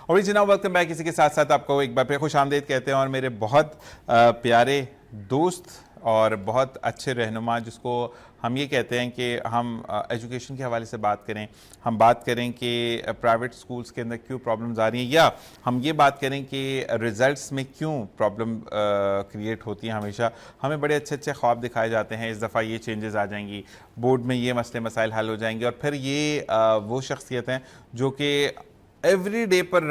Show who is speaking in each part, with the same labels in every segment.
Speaker 1: और जनाब welcome back. इसी के साथ साथ आपको एक बार फिर खुश आमदीद कहते हैं और मेरे बहुत प्यारे दोस्त और बहुत अच्छे रहनुमा, जिसको हम ये कहते हैं कि हम एजुकेशन के हवाले से बात करें, हम बात करें कि प्राइवेट स्कूल्स के अंदर क्यों प्रॉब्लम्स आ रही हैं, या हम ये बात करें कि रिज़ल्ट्स में क्यों प्रॉब्लम क्रिएट होती हैं। हमेशा हमें बड़े अच्छे अच्छे ख्वाब दिखाए जाते हैं, इस दफ़ा ये चेंजेस आ जाएंगी, बोर्ड में ये मसले मसाइल हल हो जाएंगे, और फिर ये वो शख्सियत हैं जो कि एवरी डे पर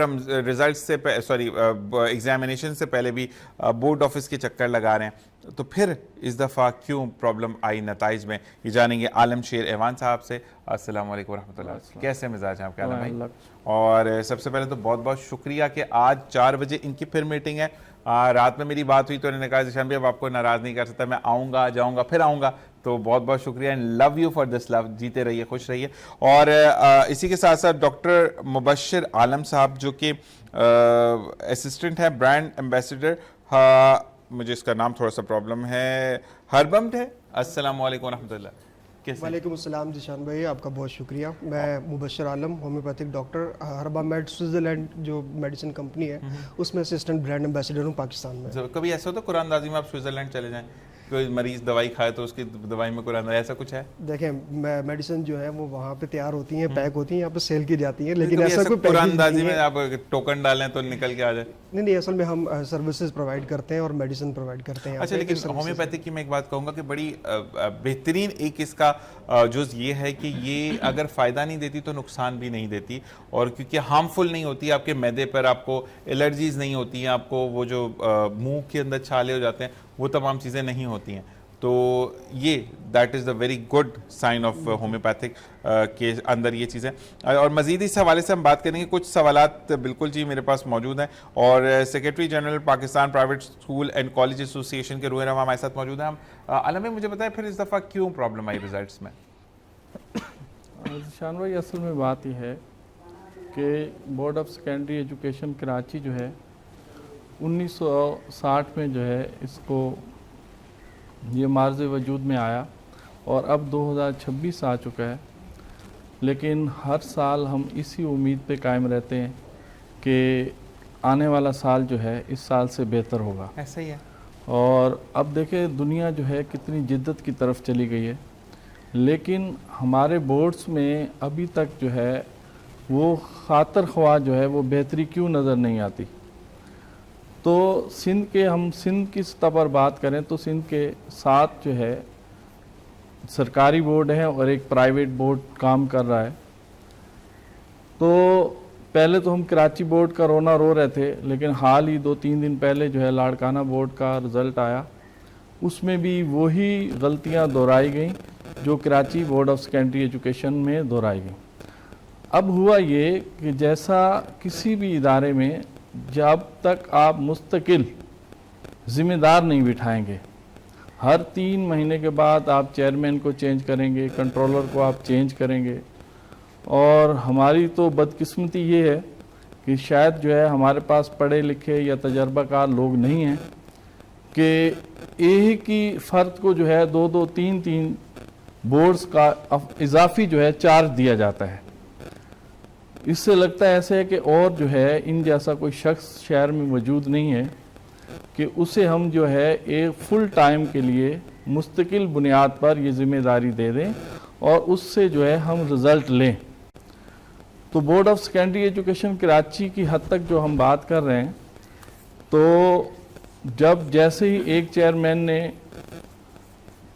Speaker 1: रिजल्ट से एग्जामिनेशन से पहले भी बोर्ड ऑफिस के चक्कर लगा रहे हैं। तो फिर इस दफ़ा क्यों प्रॉब्लम आई नताइज में, ये जानेंगे आलम शेर ऐवान साहब से। अस्सलाम वालेकुम रहमतुल्लाह। कैसे मिजाज हैं आपके आलम भाई? और सबसे पहले तो बहुत बहुत शुक्रिया कि आज 4 बजे इनकी फिर मीटिंग है। रात में मेरी बात हुई तो इन्होंने कहा जिशान भाई अब आपको नाराज़ नहीं कर सकता, मैं आऊँगा जाऊँगा फिर आऊँगा। तो बहुत बहुत शुक्रिया and love you for this love. जीते रहिए, खुश रहिए। और इसी के साथ साथ डॉक्टर मुबश्शिर आलम साहब जो कि असिस्टेंट है ब्रांड एम्बेसडर, मुझे इसका नाम थोड़ा सा प्रॉब्लम है, हर्बम्ड है। अस्सलाम वालेकुम रहमतुल्लाह।
Speaker 2: वालेकुम अस्सलाम जिशान भाई, आपका बहुत शुक्रिया। मैं मुबश्शिर आलम, होम्योपैथिक डॉक्टर, हर्बामेड स्विट्जरलैंड जो मेडिसिन कंपनी है उसमें असिस्टेंट ब्रांड एम्बेसडर हूँ पाकिस्तान में।
Speaker 1: कभी ऐसा होता है कुरानदाजी में आप स्विट्जरलैंड चले जाएं, कोई मरीज दवाई खाए तो उसकी दवाई में कुरान, ऐसा कुछ है?
Speaker 2: देखें मेडिसिन जो है वो वहाँ पे तैयार होती हैं, पैक होती हैं, यहाँ पे सेल की जाती हैं, लेकिन
Speaker 1: ऐसा
Speaker 2: कोई
Speaker 1: कुरानदाजी में आप टोकन डालें तो निकल के आ जाए?
Speaker 2: नहीं, असल में हम सर्विसेज प्रोवाइड करते हैं और मेडिसिन प्रोवाइड करते हैं।
Speaker 1: अच्छा, लेकिन होम्योपैथिक की मैं एक बात कहूँगा कि बड़ी बेहतरीन एक इसका जुज़ ये है कि ये अगर फ़ायदा नहीं देती तो नुकसान भी नहीं देती, और क्योंकि हार्मफुल नहीं होती, आपके मैदे पर आपको एलर्जीज़ नहीं होती हैं, आपको वो जो मुंह के अंदर छाले हो जाते हैं वो तमाम चीज़ें नहीं होती हैं। तो ये that is the very good sign of homeopathic के अंदर ये चीज़ें। और मज़ीद इस हवाले से हम बात करेंगे, कुछ सवालात बिल्कुल जी मेरे पास मौजूद हैं, और secretary general Pakistan private school and college association के रूह हमारे साथ मौजूद हैं। हम आलम में मुझे बताएं फिर इस दफ़ा क्यों प्रॉब्लम आई रिजल्ट्स में?
Speaker 3: शान भाई, असल में बात यह है कि board of secondary education Karachi जो है 1960 में जो है इसको ये मार्ज़ वजूद में आया, और अब 2026 आ चुका है। लेकिन हर साल हम इसी उम्मीद पे कायम रहते हैं कि आने वाला साल जो है इस साल से बेहतर होगा।
Speaker 1: ऐसा ही है। और
Speaker 3: अब देखें दुनिया जो है कितनी जिद्दत की तरफ चली गई है, लेकिन हमारे बोर्ड्स में अभी तक जो है वो खातर ख्वाह जो है वो बेहतरी क्यों नज़र नहीं आती। तो हम सिंध की सतह पर बात करें तो सिंध के 7 जो है सरकारी बोर्ड हैं और एक प्राइवेट बोर्ड काम कर रहा है। तो पहले तो हम कराची बोर्ड का रोना रो रहे थे, लेकिन हाल ही 2-3 दिन पहले जो है लाड़काना बोर्ड का रिज़ल्ट आया, उसमें भी वही गलतियां दोहराई गई जो Karachi board of secondary education में दोहराई गई। अब हुआ ये कि जैसा किसी भी इदारे में जब तक आप मुस्तकिल ज़िम्मेदार नहीं बिठाएंगे, हर 3 महीने के बाद आप चेयरमैन को चेंज करेंगे, कंट्रोलर को आप चेंज करेंगे, और हमारी तो बदकिस्मती ये है कि शायद जो है हमारे पास पढ़े लिखे या तजर्बाकार लोग नहीं हैं कि एक ही फ़र्द को जो है 2-2, 3-3 बोर्ड्स का इजाफी जो है चार्ज दिया जाता है। इससे लगता है ऐसे है कि और जो है इन जैसा कोई शख्स शहर में मौजूद नहीं है कि उसे हम जो है एक फुल टाइम के लिए मुस्तकिल बुनियाद पर ये ज़िम्मेदारी दे दें और उससे जो है हम रिज़ल्ट लें। तो board of secondary education Karachi की हद तक जो हम बात कर रहे हैं, तो जब जैसे ही एक चेयरमैन ने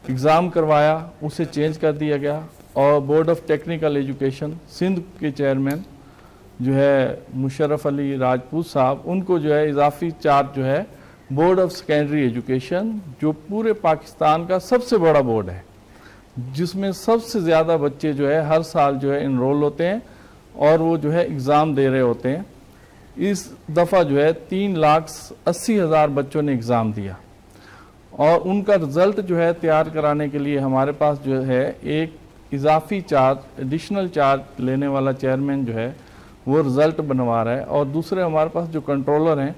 Speaker 3: एग्ज़ाम करवाया उसे चेंज कर दिया गया, और board of technical education Sindh के चेयरमैन जो है मुशर्रफ अली राजपूत साहब, उनको जो है इजाफी चार्ज जो है बोर्ड ऑफ सेकेंडरी एजुकेशन, जो पूरे पाकिस्तान का सबसे बड़ा बोर्ड है, जिसमें सबसे ज़्यादा बच्चे जो है हर साल जो है इनरोल होते हैं और वो जो है एग्ज़ाम दे रहे होते हैं। इस दफ़ा जो है 3,80,000 बच्चों ने एग्ज़ाम दिया, और उनका रिज़ल्ट जो है तैयार कराने के लिए हमारे पास जो है एक इजाफी चार्ज, एडिशनल चार्ज लेने वाला चेयरमैन जो है वो रिज़ल्ट बनवा रहा है, और दूसरे हमारे पास जो कंट्रोलर हैं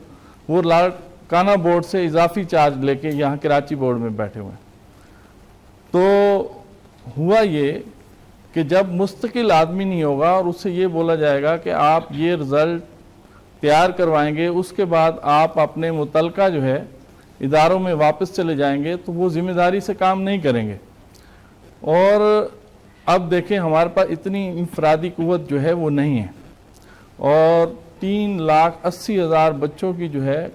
Speaker 3: वो लाड़काना बोर्ड से इजाफी चार्ज लेके यहाँ कराची बोर्ड में बैठे हुए हैं। तो हुआ ये कि जब मुस्तकिल आदमी नहीं होगा और उससे ये बोला जाएगा कि आप ये रिज़ल्ट तैयार करवाएंगे, उसके बाद आप अपने मुतलका जो है इदारों में वापस चले जाएंगे तो वो जिम्मेदारी से काम नहीं करेंगे। और अब देखें हमारे पास इतनी इंफरादी कुव्वत जो है वो नहीं है, और 3,80,000 बच्चों की जो है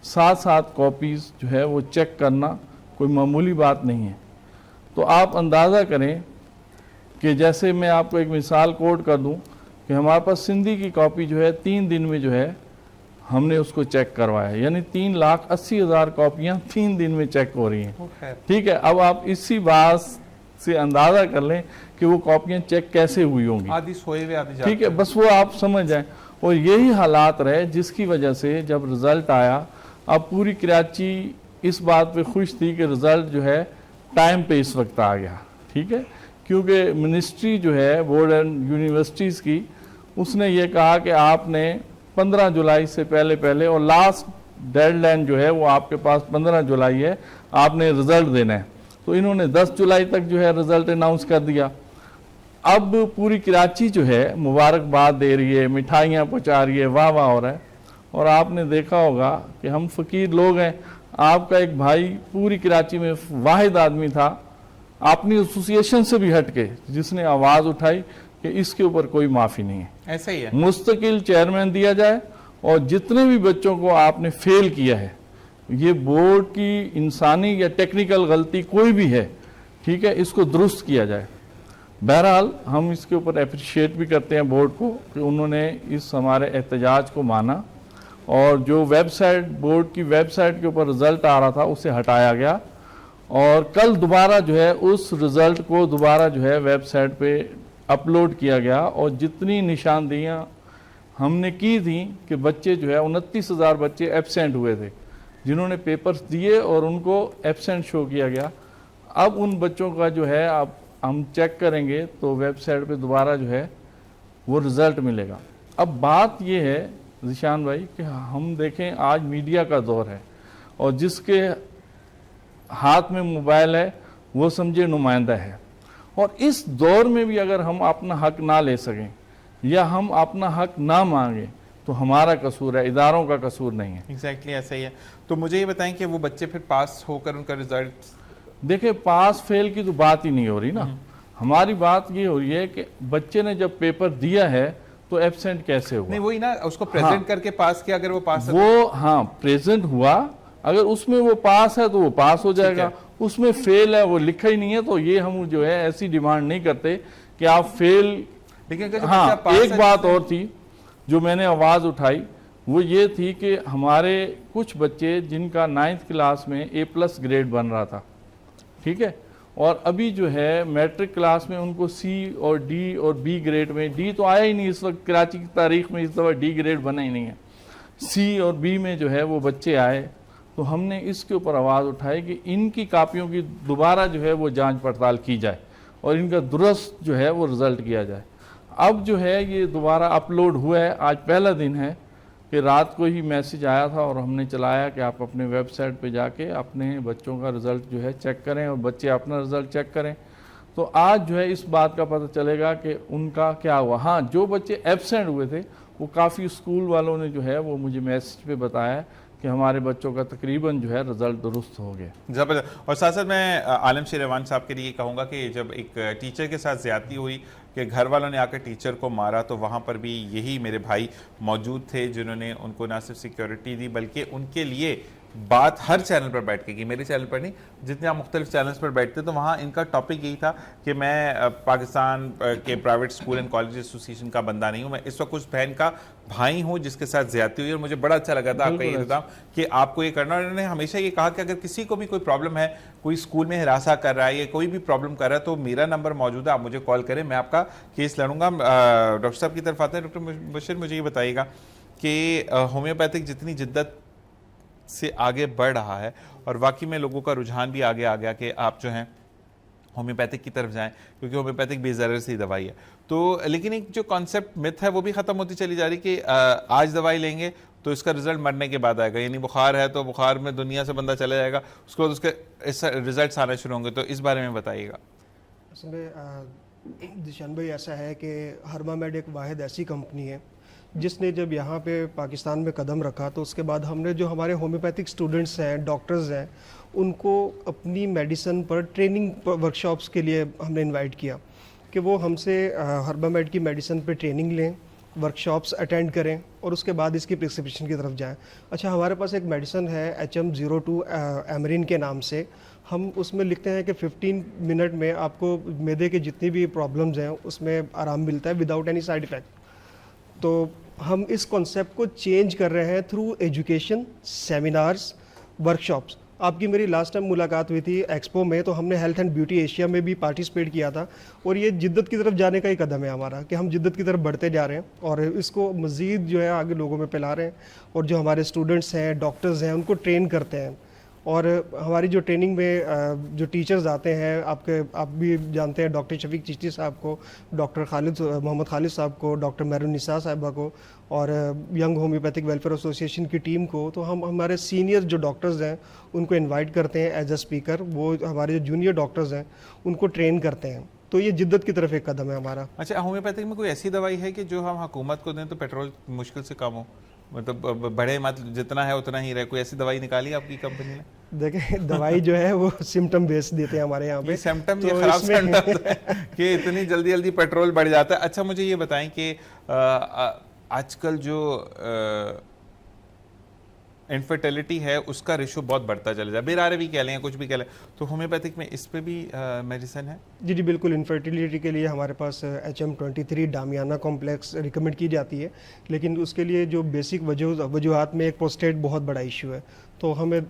Speaker 3: 7 कॉपीज़ जो है वो चेक करना कोई मामूली बात नहीं है। तो आप अंदाज़ा करें कि जैसे मैं आपको एक मिसाल कोट कर दूं कि हमारे पास सिंधी की कॉपी जो है 3 दिन में जो है हमने उसको चेक करवाया, यानी 3,80,000 कॉपियाँ 3 दिन में चेक हो रही हैं। ठीक है, अब आप इसी बात से अंदाज़ा कर लें कि वो कॉपियाँ चेक कैसे हुई होंगी।
Speaker 1: आधी सोए हुए आधी
Speaker 3: ठीक है, बस वो आप समझ जाएं। और यही हालात रहे जिसकी वजह से जब रिज़ल्ट आया, अब पूरी कराची इस बात पे खुश थी कि रिज़ल्ट जो है टाइम पे इस वक्त आ गया। ठीक है, क्योंकि मिनिस्ट्री जो है बोर्ड एंड यूनिवर्सिटीज़ की, उसने ये कहा कि आपने 15 जुलाई से पहले और लास्ट डेडलाइन जो है वो आपके पास 15 जुलाई है, आपने रिज़ल्ट देना है। तो इन्होंने 10 जुलाई तक जो है रिज़ल्ट अनाउंस कर दिया। अब पूरी कराची जो है मुबारकबाद दे रही है, मिठाइयाँ पहुँचा रही है, वाह वाह हो रहा है। और आपने देखा होगा कि हम फ़कीर लोग हैं, आपका एक भाई पूरी कराची में वाहिद आदमी था अपनी एसोसिएशन से भी हट के जिसने आवाज़ उठाई कि इसके ऊपर कोई माफ़ी नहीं है,
Speaker 1: ऐसा ही है,
Speaker 3: मुस्तकिल चेयरमैन दिया जाए। और जितने भी बच्चों को आपने फेल किया है, ये बोर्ड की इंसानी या टेक्निकल गलती कोई भी है, ठीक है, इसको दुरुस्त किया जाए। बहरहाल हम इसके ऊपर अप्रिशिएट भी करते हैं बोर्ड को कि उन्होंने इस हमारे एहतजाज को माना, और जो वेबसाइट बोर्ड की वेबसाइट के ऊपर रिज़ल्ट आ रहा था उसे हटाया गया, और कल दोबारा जो है उस रिज़ल्ट को दोबारा जो है वेबसाइट पे अपलोड किया गया। और जितनी निशानदेहियाँ हमने की थी कि बच्चे जो है 29,000 बच्चे एब्सेंट हुए थे जिन्होंने पेपर्स दिए और उनको एब्सेंट शो किया गया। अब उन बच्चों का जो है अब हम चेक करेंगे तो वेबसाइट पे दोबारा जो है वो रिज़ल्ट मिलेगा। अब बात ये है ज़ीशान भाई कि हम देखें आज मीडिया का दौर है, और जिसके हाथ में मोबाइल है वो समझे नुमाइंदा है। और इस दौर में भी अगर हम अपना हक ना ले सकें या हम अपना हक ना मांगें तो हमारा कसूर है, इदारों का कसूर नहीं है।
Speaker 1: एग्जैक्टली ऐसा ही है। तो मुझे ये बताएं कि वो बच्चे फिर पास होकर उनका रिजल्ट,
Speaker 3: देखिए पास फेल की तो बात ही नहीं हो रही ना, हमारी बात ये हो रही है कि बच्चे ने जब पेपर दिया है तो एब्सेंट कैसे हुआ।
Speaker 1: नहीं वही ना, उसको प्रेजेंट करके पास किया, अगर वो पास है
Speaker 3: वो हाँ प्रेजेंट हुआ, अगर उसमें वो पास है तो वो पास हो जाएगा, उसमें फेल है वो लिखा ही नहीं है, तो ये हम जो है ऐसी डिमांड नहीं करते कि आप फेल।
Speaker 1: लेकिन
Speaker 3: हाँ एक बात और थी जो मैंने आवाज़ उठाई, वो ये थी कि हमारे कुछ बच्चे जिनका 9th क्लास में A+ ग्रेड बन रहा था, ठीक है, और अभी जो है मैट्रिक क्लास में उनको C और D और B ग्रेड में, D तो आया ही नहीं इस वक्त कराची की तारीख में, इस दफ़ा D ग्रेड बना ही नहीं है, C और B में जो है वो बच्चे आए। तो हमने इसके ऊपर आवाज़ उठाई कि इनकी कापियों की दोबारा जो है वो जांच पड़ताल की जाए और इनका दुरुस्त जो है वो रिज़ल्ट किया जाए। अब जो है ये दोबारा अपलोड हुआ है, आज पहला दिन है कि रात को ही मैसेज आया था और हमने चलाया कि आप अपने वेबसाइट पे जाके अपने बच्चों का रिज़ल्ट जो है चेक करें और बच्चे अपना रिज़ल्ट चेक करें। तो आज जो है इस बात का पता चलेगा कि उनका क्या हुआ। हाँ, जो बच्चे एब्सेंट हुए थे वो काफ़ी स्कूल वालों ने जो है वो मुझे मैसेज पे बताया कि हमारे बच्चों का तकरीबन जो है रिज़ल्ट दुरुस्त हो गया।
Speaker 1: ज़बरदस्त। और साथ साथ मैं आलम शेर रवान साहब के लिए कहूँगा कि जब एक टीचर के साथ ज़्यादती हुई कि घर वालों ने आकर टीचर को मारा, तो वहाँ पर भी यही मेरे भाई मौजूद थे जिन्होंने उनको ना सिर्फ सिक्योरिटी दी बल्कि उनके लिए बात हर चैनल पर बैठ के की, मेरे चैनल पर नहीं, जितने आप मुख्तलिफ चैनल्स पर बैठते तो वहाँ इनका टॉपिक यही था कि मैं पाकिस्तान के private school and college association का बंदा नहीं हूँ, मैं इस वक्त उस बहन का भाई हूँ जिसके साथ ज्यादती हुई। और मुझे बड़ा अच्छा लगा था आपका ये इल्ज़ाम कि आपको ये करना। और इन्होंने हमेशा ये कहा कि अगर किसी को भी कोई प्रॉब्लम है, कोई स्कूल में हिरासा कर रहा है या कोई भी प्रॉब्लम कर रहा है, तो मेरा नंबर मौजूद है, आप मुझे कॉल करें, मैं आपका केस लड़ूंगा। डॉक्टर साहब की तरफ आते हैं। डॉक्टर मुबश्शिर, मुझे ये बताइएगा कि होम्योपैथिक जितनी जिद्दत से आगे बढ़ रहा है और वाकई में लोगों का रुझान भी आगे आ गया कि आप जो हैं होम्योपैथिक की तरफ जाएं, क्योंकि होम्योपैथिक बेज़रर सी दवाई है। तो लेकिन एक जो कॉन्सेप्ट मिथ है वो भी ख़त्म होती चली जा रही कि आज दवाई लेंगे तो इसका रिजल्ट मरने के बाद आएगा, यानी बुखार है तो बुखार में दुनिया से बंदा चला जाएगा, उसके बाद उसके रिजल्ट आना शुरू होंगे। तो इस बारे में बताइएगा।
Speaker 2: इसमें दिशान भाई ऐसा है कि हर्बामेड एक वाहिद ऐसी कंपनी है जिसने जब यहाँ पे पाकिस्तान में कदम रखा तो उसके बाद हमने जो हमारे होम्योपैथिक स्टूडेंट्स हैं, डॉक्टर्स हैं, उनको अपनी मेडिसिन पर ट्रेनिंग वर्कशॉप्स के लिए हमने इनवाइट किया कि वो हमसे हर्बामेड की मेडिसिन पे ट्रेनिंग लें, वर्कशॉप्स अटेंड करें और उसके बाद इसकी प्रिस्क्रिप्शन की तरफ जाएं। अच्छा, हमारे पास एक मेडिसिन है HM02 एमरिन के नाम से। हम उसमें लिखते हैं कि 15 मिनट में आपको मैदे के जितनी भी प्रॉब्लम्स हैं उसमें आराम मिलता है विदाउट एनी साइड इफ़ेक्ट। तो हम इस कॉन्सेप्ट को चेंज कर रहे हैं थ्रू एजुकेशन, सेमिनार्स, वर्कशॉप्स। आपकी मेरी लास्ट टाइम मुलाकात हुई थी एक्सपो में, तो हमने हेल्थ एंड ब्यूटी एशिया में भी पार्टिसिपेट किया था और ये जिद्दत की तरफ जाने का ही कदम है हमारा कि हम जिद्दत की तरफ बढ़ते जा रहे हैं और इसको मज़ीद जो है आगे लोगों में फैला रहे हैं और जो हमारे स्टूडेंट्स हैं, डॉक्टर्स हैं, उनको ट्रेन करते हैं। और हमारी जो ट्रेनिंग में जो टीचर्स आते हैं, आप भी जानते हैं डॉक्टर शफीक चिश्ती साहब को, डॉक्टर मोहम्मद खालिद साहब को, डॉक्टर मेहरुन्निसा साहिबा को और यंग होम्योपैथिक वेलफेयर एसोसिएशन की टीम को, तो हम हमारे सीनियर जो डॉक्टर्स हैं उनको इनवाइट करते हैं एज अ स्पीकर। वो हमारे जो जूनियर डॉक्टर्स हैं उनको ट्रेन करते हैं। तो ये जिद्दत की तरफ एक कदम है हमारा।
Speaker 1: अच्छा, होम्योपैथिक में कोई ऐसी दवाई है कि जो हम हुकूमत को दें तो पेट्रोल मुश्किल से कम हो, मतलब बढ़े मत, जितना है उतना ही रहे? कोई ऐसी दवाई निकाली आपकी कंपनी ने?
Speaker 2: देखें, दवाई जो है वो सिम्टम बेस्ड देते हैं हमारे यहाँ पे।
Speaker 1: सिम्टम
Speaker 2: तो
Speaker 1: ये खराब सिम्टम कि इतनी जल्दी जल्दी पेट्रोल बढ़ जाता है। अच्छा, मुझे ये बताएं कि आजकल जो इनफर्टिलिटी है उसका रेशो बहुत बढ़ता चला जाए, बेरारवी कह लें, कुछ भी कह लें, तो होम्योपैथिक में इस पे भी मेडिसिन है?
Speaker 2: जी जी बिल्कुल। इनफर्टिलिटी के लिए हमारे पास HM23 डामियाना कॉम्प्लेक्स रिकमेंड की जाती है, लेकिन उसके लिए जो बेसिक वजूहात में एक प्रोस्टेट बहुत बड़ा इशू है, तो हमें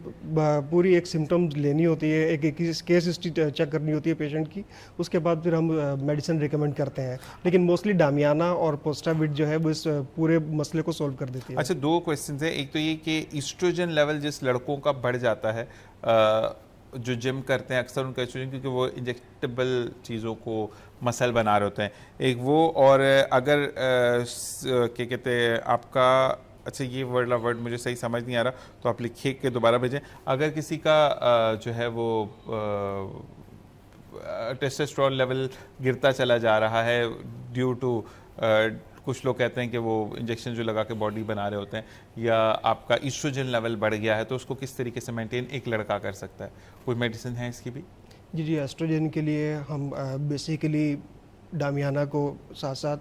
Speaker 2: पूरी एक सिम्टम्स लेनी होती है, एक केस हिस्ट्री चेक करनी होती है पेशेंट की, उसके बाद फिर हम मेडिसिन रिकमेंड करते हैं। लेकिन मोस्टली डामियाना और पोस्टाविट जो है वो इस पूरे मसले को सोल्व कर देती है।
Speaker 1: अच्छा, दो क्वेश्चन है। एक तो ये कि ईस्ट्रोजन लेवल जिस लड़कों का बढ़ जाता है, जो जिम करते हैं अक्सर उनका एस्ट्रोजन, क्योंकि वो इंजेक्टेबल चीज़ों को मसल बना रहे होते हैं, एक वो, और अगर क्या कहते हैं आपका, अच्छा ये वर्ड मुझे सही समझ नहीं आ रहा, तो आप लिख के दोबारा भेजें। अगर किसी का जो है वो टेस्टोस्टेरोन लेवल गिरता चला जा रहा है ड्यू टू, कुछ लोग कहते हैं कि वो इंजेक्शन जो लगा के बॉडी बना रहे होते हैं, या आपका ईस्ट्रोजन लेवल बढ़ गया है, तो उसको किस तरीके से मेंटेन एक लड़का कर सकता है? कोई मेडिसिन है इसकी भी?
Speaker 2: जी जी, एस्ट्रोजन के लिए हम बेसिकली डामियाना को साथ साथ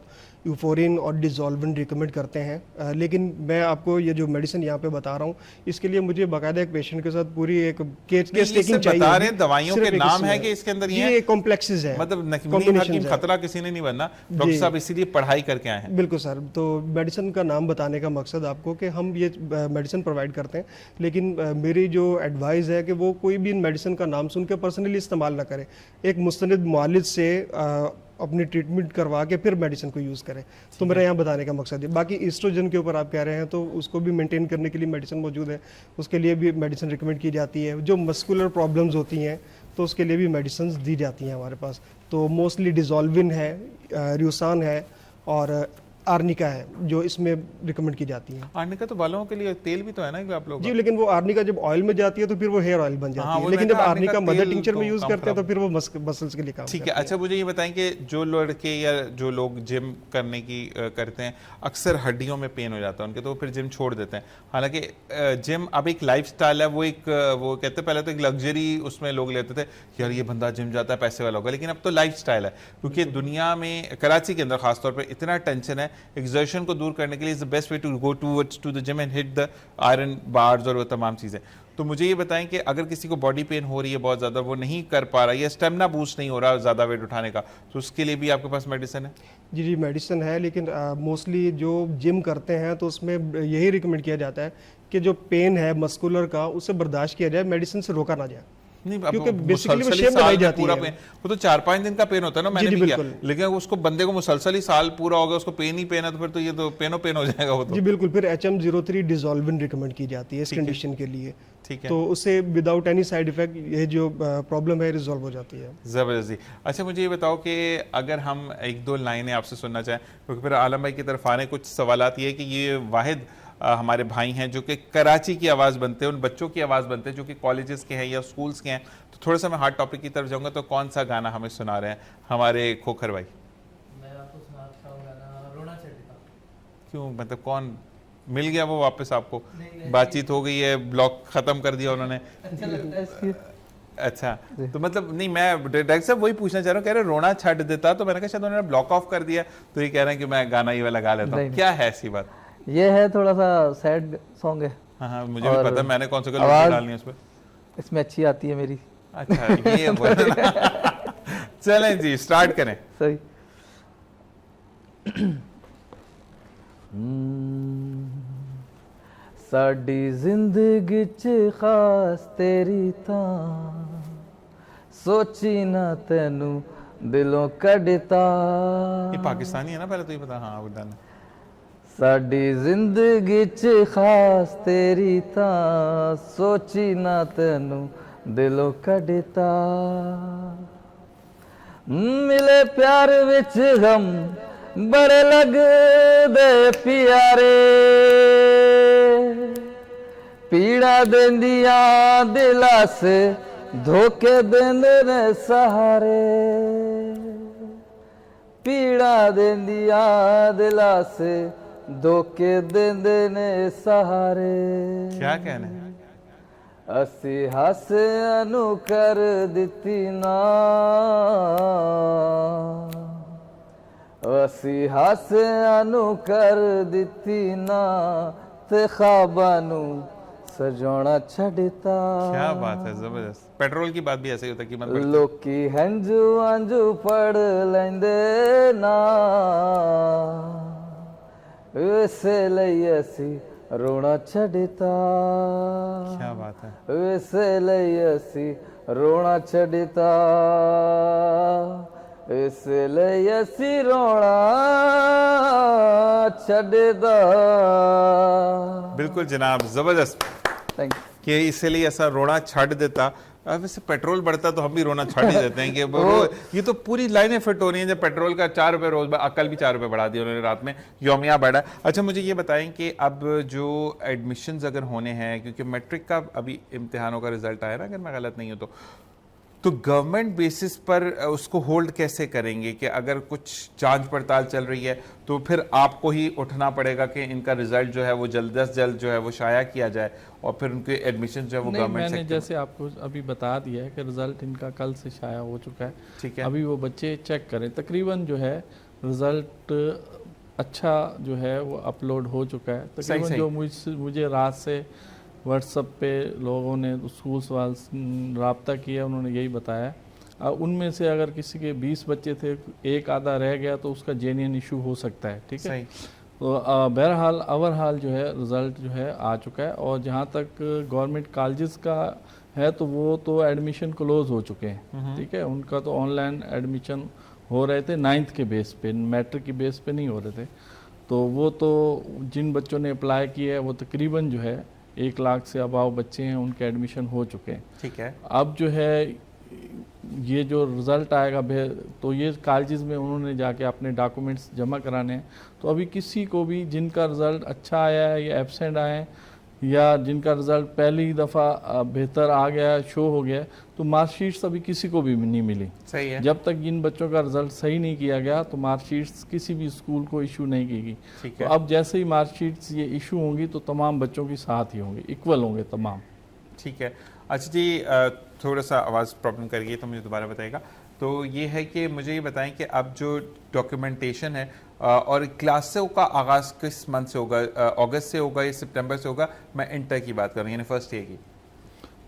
Speaker 2: यूफोरिन और डिजोल्विन रिकमेंड करते हैं। लेकिन मैं आपको ये जो मेडिसिन यहाँ पे बता रहा हूँ, इसके लिए मुझे बाकायदा एक पेशेंट के साथ पूरी एक केस टेकिंग चाहिए।
Speaker 1: बता रहे हैं दवाइयों के नाम है कि इसके अंदर
Speaker 2: ये कॉम्प्लेक्सेस है,
Speaker 1: मतलब हकीम खतरा किसी ने नहीं बनना, डॉक्टर साहब इसीलिए पढ़ाई करके आए हैं।
Speaker 2: बिल्कुल सर। तो मेडिसिन का नाम बताने का मकसद आपको कि हम ये मेडिसिन प्रोवाइड करते हैं, लेकिन मेरी जो एडवाइस है कि वो कोई भी इन मेडिसिन का नाम सुन के पर्सनली इस्तेमाल ना करे, एक मुस्तनिद मुआलिज से अपनी ट्रीटमेंट करवा के फिर मेडिसिन को यूज़ करें। तो मेरा यहाँ बताने का मकसद है। बाकी ईस्ट्रोजन के ऊपर आप कह रहे हैं, तो उसको भी मेंटेन करने के लिए मेडिसिन मौजूद है, उसके लिए भी मेडिसिन रिकमेंड की जाती है। जो मस्कुलर प्रॉब्लम्स होती हैं तो उसके लिए भी मेडिसिन दी जाती हैं हमारे पास। तो मोस्टली डिजोल्विन है, र्यूसान है और आर्निका है जो इसमें रिकमेंड की जाती है।
Speaker 1: आर्निका तो बालों के लिए तेल भी तो है ना कि आप लोग?
Speaker 2: जी, लेकिन वो आर्निका जब ऑयल में जाती है तो फिर वो हेयर ऑयल बन जाती है, लेकिन जब आर्निका मदर टिंचर में यूज करते हैं तो फिर वो मसल्स के लिए काम
Speaker 1: ठीक है। अच्छा, मुझे ये बताएं कि जो लड़के या जो लोग जिम करने की करते हैं, अक्सर हड्डियों में पेन हो जाता है उनके, तो फिर जिम छोड़ देते हैं। हालांकि जिम अब एक लाइफस्टाइल है, वो कहते पहले तो एक लग्जरी उसमें लोग लेते थे, यार ये बंदा जिम जाता है पैसे वाला होगा, लेकिन अब तो लाइफस्टाइल है, क्योंकि दुनिया में कराची के अंदर खासतौर पर इतना टेंशन है, एक्सर्शन को दूर करने के लिए is the best way to go to the gym and hit the iron bars और वो तमाम चीज़ें। तो मुझे ये बताएं कि अगर किसी को बॉडी पेन हो रही है बहुत ज़्यादा, वो नहीं कर पा रहा, या स्टेमिना बूस्ट नहीं हो रहा ज़्यादा वेट उठाने का, तो उसके लिए भी आपके पास मेडिसिन है?
Speaker 2: जी जी, मेडिसिन है, लेकिन मोस्टली जो जिम करते हैं तो उसमें यही रिकमेंड किया जाता है कि जो पेन है मस्कुलर का उसे बर्दाश्त किया जाए, मेडिसिन से रोका ना जाए,
Speaker 1: नहीं,
Speaker 2: क्योंकि बेसिकली वो शेप बनाई जाती है।
Speaker 1: वो तो 4-5 दिन का पेन होता है ना, मैंने भी किया, लेकिन उसको बंदे को मुसलसल ही साल पूरा हो गया, उसको पेन ही पेन है, तो फिर तो ये तो पेन हो जाएगा वो तो।
Speaker 2: जी बिल्कुल, फिर HM03 डिजोल्विन रिकमेंड की जाती है इस कंडीशन के लिए।
Speaker 1: ठीक है,
Speaker 2: तो उससे विदाउट एनी साइड इफेक्ट ये जो प्रॉब्लम है रिजॉल्व हो जाती है।
Speaker 1: ज़बरदस्ती। अच्छा, मुझे ये बताओ कि अगर हम 1-2 लाइनें आपसे सुनना चाहें, क्योंकि फिर आलम भाई की तरफ आने कुछ सवालात ये कि ये वाहिद हमारे भाई हैं जो कि कराची की आवाज़ बनते हैं, उन बच्चों की आवाज़ बनते हैं जो कि कॉलेजेस के हैं या स्कूल्स के हैं। तो थोड़ा सा मैं हार्ड टॉपिक की तरफ जाऊंगा, तो कौन सा गाना हमें सुना रहे हैं हमारे खोखर भाई?
Speaker 4: मैं आपको सुनाता हूँ गाना रोना चढ़ता।
Speaker 1: क्यों, मतलब कौन मिल गया वो वापस आपको? बातचीत हो गई है, ब्लॉक खत्म कर दिया उन्होंने?
Speaker 4: अच्छा लगता है इसकी।
Speaker 1: अच्छा, तो मतलब नहीं, मैं डायरेक्टर साहब वही पूछना चाह रहा हूँ, कह रहे रोना छੱਡ देता, तो मैंने कहा शायद उन्होंने ब्लॉक ऑफ कर दिया, तो ये कह रहे हैं कि मैं गाना ये वाला गा लेता हूँ।
Speaker 4: नहीं।
Speaker 1: क्या है ऐसी बात?
Speaker 4: ये है थोड़ा सा सैड सॉन्ग है,
Speaker 1: हाँ हाँ, मुझे भी
Speaker 4: और
Speaker 1: पता है, मैंने कौन सा
Speaker 4: आवाज़
Speaker 1: डालनी है उस पर।
Speaker 4: इसमें अच्छी आती है मेरी।
Speaker 1: अच्छा, ये बोलना। चलें जी, स्टार्ट करें।
Speaker 4: सही। साडी जिंदगी च खास तेरी तां सोची ना तेनू दिलों कढ़ता।
Speaker 1: ये पाकिस्तानी है ना, पहले तो ये पता। हाँ, वो डालना।
Speaker 4: साडी जिंदगी च खास तेरी तां सोची ना तेनू दिलों कढ़ता। मिले प्यार विच गम बड़े लगदे प्यारे, पीड़ा देंदियां दिला से धोखे देंदे ने सहारे, पीड़ा देंदियां दिला से धोखे देंदे ने सहारे।
Speaker 1: क्या कहने?
Speaker 4: असी हस अनु कर दिती ना, असी हस अनु कर दिती ना, ते ख्वाबानू सजाना छड़ता।
Speaker 1: क्या बात है, जबरदस्त। पेट्रोल की बात भी ऐसे ही होता है कि मतलब
Speaker 4: लोकी हंजू अंजू पढ़ लेंदे ना, इसे लई असी रोना छड़ता।
Speaker 1: क्या बात है।
Speaker 4: इसे लई असी रोना छड़ता, इसे लई असी रोना छड़ता।
Speaker 1: बिल्कुल जनाब, जबरदस्त।
Speaker 4: Thank you.
Speaker 1: कि इसलिए ऐसा रोना छੱਡ देता। अब वैसे पेट्रोल बढ़ता तो हम भी रोना छੱड ही देते हैं कि ये तो पूरी लाइनें फिट हो रही हैं। जब पेट्रोल का 4 रुपये रोज, कल भी 4 रुपये बढ़ा दिया उन्होंने, रात में यौमिया बढ़ा। अच्छा, मुझे ये बताएं कि अब जो एडमिशन्स अगर होने हैं, क्योंकि मैट्रिक का अभी इम्तिहानों का रिजल्ट आया ना, अगर मैं गलत नहीं हूँ तो गवर्नमेंट बेसिस पर उसको होल्ड कैसे करेंगे कि अगर कुछ जांच पड़ताल चल रही है तो फिर आपको ही उठना पड़ेगा कि इनका रिजल्ट जो है वो जल्द से जल्द जो है वो शाया किया जाए और फिर उनके एडमिशन जो है वो
Speaker 3: नहीं,
Speaker 1: गवर्नमेंट
Speaker 3: मैंने जैसे आपको अभी बता दिया है कि रिज़ल्ट इनका कल से शाया हो चुका है।
Speaker 1: ठीक है।
Speaker 3: अभी वो बच्चे चेक करें, तकरीबन जो है रिज़ल्ट अच्छा जो है वो अपलोड हो चुका है तकरीबन।
Speaker 1: सही।
Speaker 3: जो मुझे रात से व्हाट्सएप पे लोगों ने स्कूल्स वाले रब्ता किया, उन्होंने यही बताया। उनमें से अगर किसी के 20 बच्चे थे, एक आधा रह गया तो उसका जेन्युइन इशू हो सकता है। ठीक है, तो बहरहाल ओवरहाल जो है रिज़ल्ट जो है आ चुका है। और जहाँ तक गवर्नमेंट कॉलेजेस का है तो वो तो एडमिशन क्लोज हो चुके हैं। ठीक है, उनका तो ऑनलाइन एडमिशन हो रहे थे 9th के बेस पे, मैट्रिक के बेस पे नहीं हो रहे थे। तो वो तो जिन बच्चों ने अप्लाई किया है वो तकरीबन जो है 1 लाख से अबाव बच्चे हैं, उनके एडमिशन हो चुके हैं।
Speaker 1: ठीक है।
Speaker 3: अब जो है ये जो रिज़ल्ट आएगा तो ये कॉलेजेस में उन्होंने जाके अपने डॉक्यूमेंट्स जमा कराने हैं। तो अभी किसी को भी जिनका रिज़ल्ट अच्छा आया है या एब्सेंट आए हैं या जिनका रिज़ल्ट पहली दफ़ा बेहतर आ गया, शो हो गया, तो मार्कशीट्स अभी किसी को भी नहीं मिली।
Speaker 1: सही है।
Speaker 3: जब तक इन बच्चों का रिज़ल्ट सही नहीं किया गया तो मार्कशीट्स किसी भी स्कूल को इशू नहीं की गई।
Speaker 1: ठीक
Speaker 3: तो
Speaker 1: है।
Speaker 3: अब जैसे ही मार्कशीट्स ये इशू होंगी तो तमाम बच्चों की साथ ही होंगे, इक्वल होंगे तमाम।
Speaker 1: ठीक है। अच्छा जी, थोड़ा सा आवाज़ प्रॉब्लम कर गई तो मुझे दोबारा बताइएगा। तो ये है कि मुझे ये बताएं कि अब जो डॉक्यूमेंटेशन है और क्लासों का आगाज़ किस मंथ से होगा? अगस्त से होगा या सितंबर से होगा? मैं इंटर की बात कर रहा हूँ, यानी फर्स्ट ईयर की।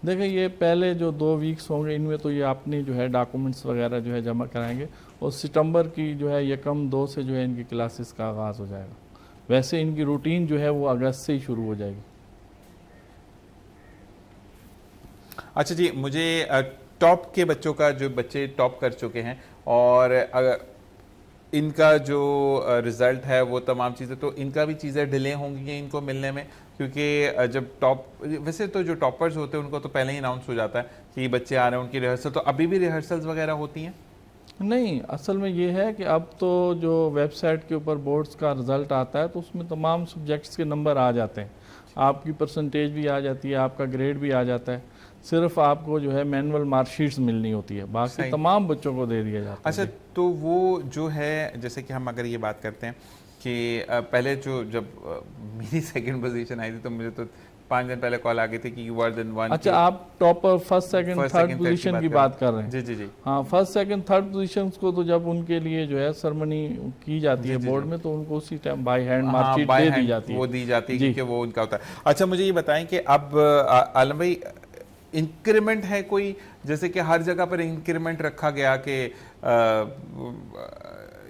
Speaker 3: देखिए, ये पहले जो 2 वीक्स होंगे इनमें तो ये अपनी जो है डॉक्यूमेंट्स वगैरह जो है जमा कराएंगे और सितंबर की जो है 1-2 से जो है इनकी क्लासेस का आगाज़ हो जाएगा। वैसे इनकी रूटीन जो है वो अगस्त से ही शुरू हो जाएगी।
Speaker 1: अच्छा जी, मुझे टॉप के बच्चों का, जो बच्चे टॉप कर चुके हैं और इनका जो रिज़ल्ट है वो तमाम चीज़ें, तो इनका भी चीज़ें डिले होंगी इनको मिलने में, क्योंकि जब टॉप, वैसे तो जो टॉपर्स होते हैं उनको तो पहले ही अनाउंस हो जाता है कि बच्चे आ रहे हैं, उनकी रिहर्सल। तो अभी भी रिहर्सल्स वगैरह होती हैं?
Speaker 3: नहीं, असल में ये है कि अब तो जो वेबसाइट के ऊपर बोर्ड्स का रिज़ल्ट आता है तो उसमें तमाम सब्जेक्ट्स के नंबर आ जाते हैं, आपकी परसेंटेज भी आ जाती है, आपका ग्रेड भी आ जाता है। सिर्फ आपको जो है मैनुअल मार्कशीट्स मिलनी होती है, बाकी तमाम बच्चों को दे दिया जाता है।
Speaker 1: अच्छा, तो वो जो है, जैसे कि हम अगर ये बात करते हैं कि पहले जब मेरी सेकंड पोजीशन आई थी तो मुझे तो 5 दिन पहले कॉल आ गई थी कि यू आर द वन।
Speaker 3: अच्छा, आप topper first second third position की बात कर रहे हैं?
Speaker 1: जी जी जी।
Speaker 3: हाँ, फर्स्ट सेकंड थर्ड पोजीशन को तो जब उनके लिए जो है सेरेमनी की जाती है बोर्ड में, तो उनको उसी टाइम बाय हैंड मार्कशीट दे दी जाती है,
Speaker 1: वो दी जाती है क्योंकि वो उनका होता है। अच्छा, मुझे ये बताएं कि अब आलम भाई इंक्रीमेंट है कोई, जैसे कि हर जगह पर इंक्रीमेंट रखा गया कि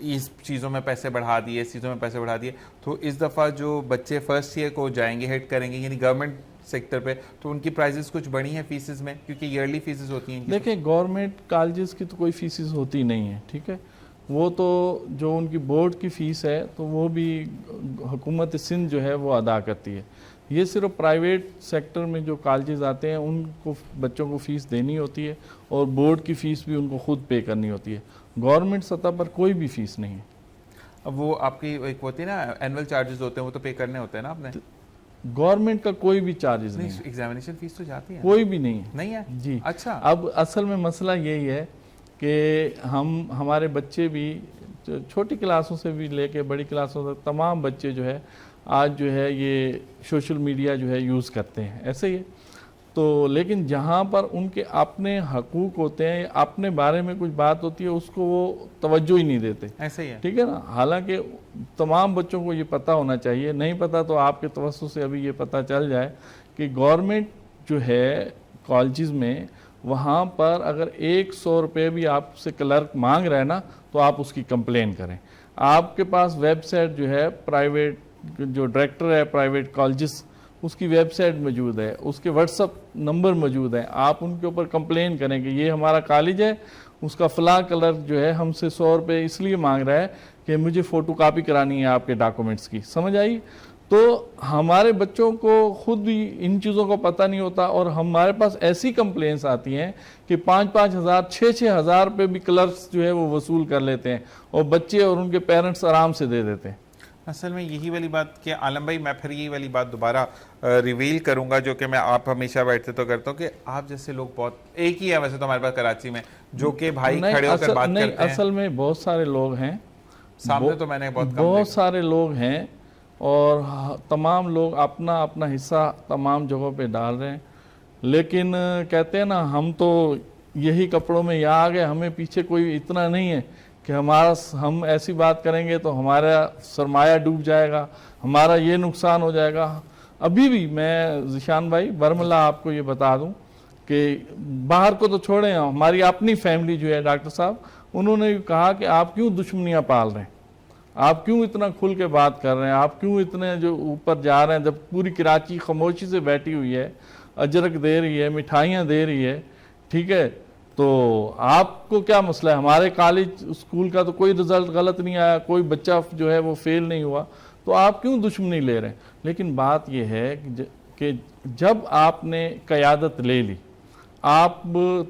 Speaker 1: इस चीज़ों में पैसे बढ़ा दिए, इस चीज़ों में पैसे बढ़ा दिए, तो इस दफ़ा जो बच्चे फर्स्ट ईयर को जाएंगे हिट करेंगे यानी गवर्नमेंट सेक्टर पे, तो उनकी प्राइसेस कुछ बढ़ी हैं फीसेस में, क्योंकि ईयरली फीसेस होती हैं?
Speaker 3: देखिए, गवर्नमेंट कॉलेजेस की तो कोई फीसेस होती नहीं है, ठीक है। वो तो जो उनकी बोर्ड की फ़ीस है तो वो भी हुकूमत सिंध जो है वो अदा करती है। ये सिर्फ प्राइवेट सेक्टर में जो कॉलेजेस आते हैं उनको बच्चों को फ़ीस देनी होती है, और बोर्ड की फ़ीस भी उनको खुद पे करनी होती है। गवर्नमेंट सतह पर कोई भी फ़ीस नहीं है।
Speaker 1: अब वो आपकी एक होती है ना एनुअल चार्जेस होते हैं, वो तो पे करने होते हैं ना आपने?
Speaker 3: गवर्नमेंट का कोई भी चार्जेस नहीं है।
Speaker 1: एग्जामिनेशन फीस तो जाती है?
Speaker 3: कोई भी नहीं है।
Speaker 1: नहीं है
Speaker 3: जी।
Speaker 1: अच्छा।
Speaker 3: अब असल में मसला यही है कि हमारे बच्चे भी छोटी क्लासों से भी लेके बड़ी क्लासों तक तमाम बच्चे जो है आज जो है ये सोशल मीडिया जो है यूज़ करते हैं, ऐसे ही है। तो लेकिन जहाँ पर उनके अपने हकूक़ होते हैं, अपने बारे में कुछ बात होती है, उसको वो तवज्जो ही नहीं देते,
Speaker 1: ऐसे ही है,
Speaker 3: ठीक है ना। हालांकि तमाम बच्चों को ये पता होना चाहिए, नहीं पता तो आपके तवज्जो से अभी ये पता चल जाए कि गवर्नमेंट जो है कॉलेजेस में, वहाँ पर अगर 100 रुपये भी आपसे क्लर्क मांग रहा है ना, तो आप उसकी कंप्लेन करें। आपके पास वेबसाइट जो है प्राइवेट, जो डायरेक्टर है प्राइवेट कॉलेजेस, उसकी वेबसाइट मौजूद है, उसके व्हाट्सअप नंबर मौजूद है, आप उनके ऊपर कंप्लेन करें कि ये हमारा कॉलेज है, उसका फ़ला क्लर्क जो है हमसे 100 रुपये इसलिए मांग रहा है कि मुझे फ़ोटो कापी करानी है आपके डॉक्यूमेंट्स की। समझ आई? तो हमारे बच्चों को खुद भी इन चीज़ों का पता नहीं होता, और हमारे पास ऐसी कंप्लेंट्स आती हैं कि 5-5 हज़ार 6-6 हज़ार रुपये भी क्लर्क्स जो है वो वसूल कर लेते हैं, और बच्चे और उनके पेरेंट्स आराम से दे देते हैं।
Speaker 1: असल में यही वाली बात कि आलम भाई, मैं फिर यही वाली बात दोबारा रिवील करूंगा जो कि मैं आप हमेशा बैठते तो करता हूँ कि आप जैसे लोग बहुत, एक ही है वैसे तो हमारे पास कराची में, जो कि भाई खड़े होकर बात करते हैं।
Speaker 3: असल में बहुत सारे लोग हैं
Speaker 1: सामने, तो मैंने
Speaker 3: बहुत सारे लोग हैं, और तमाम लोग अपना अपना हिस्सा तमाम जगहों पे डाल रहे हैं, लेकिन कहते हैं ना, हम तो यही कपड़ों में यहाँ आ गए, हमें पीछे कोई इतना नहीं है कि हम ऐसी बात करेंगे तो हमारा सरमाया डूब जाएगा, हमारा ये नुकसान हो जाएगा। अभी भी मैं ज़िशान भाई बरमला आपको ये बता दूं कि बाहर को तो छोड़ें, हमारी अपनी फैमिली जो है डॉक्टर साहब, उन्होंने कहा कि आप क्यों दुश्मनियाँ पाल रहे हैं, आप क्यों इतना खुल के बात कर रहे हैं, आप क्यों इतने जो ऊपर जा रहे हैं, जब पूरी कराची खामोशी से बैठी हुई है, अजरक दे रही है, मिठाइयाँ दे रही है, ठीक है, तो आपको क्या मसला है? हमारे कॉलेज स्कूल का तो कोई रिजल्ट गलत नहीं आया, कोई बच्चा जो है वो फेल नहीं हुआ, तो आप क्यों दुश्मनी ले रहे हैं? लेकिन बात यह है कि जब आपने क़यादत ले ली, आप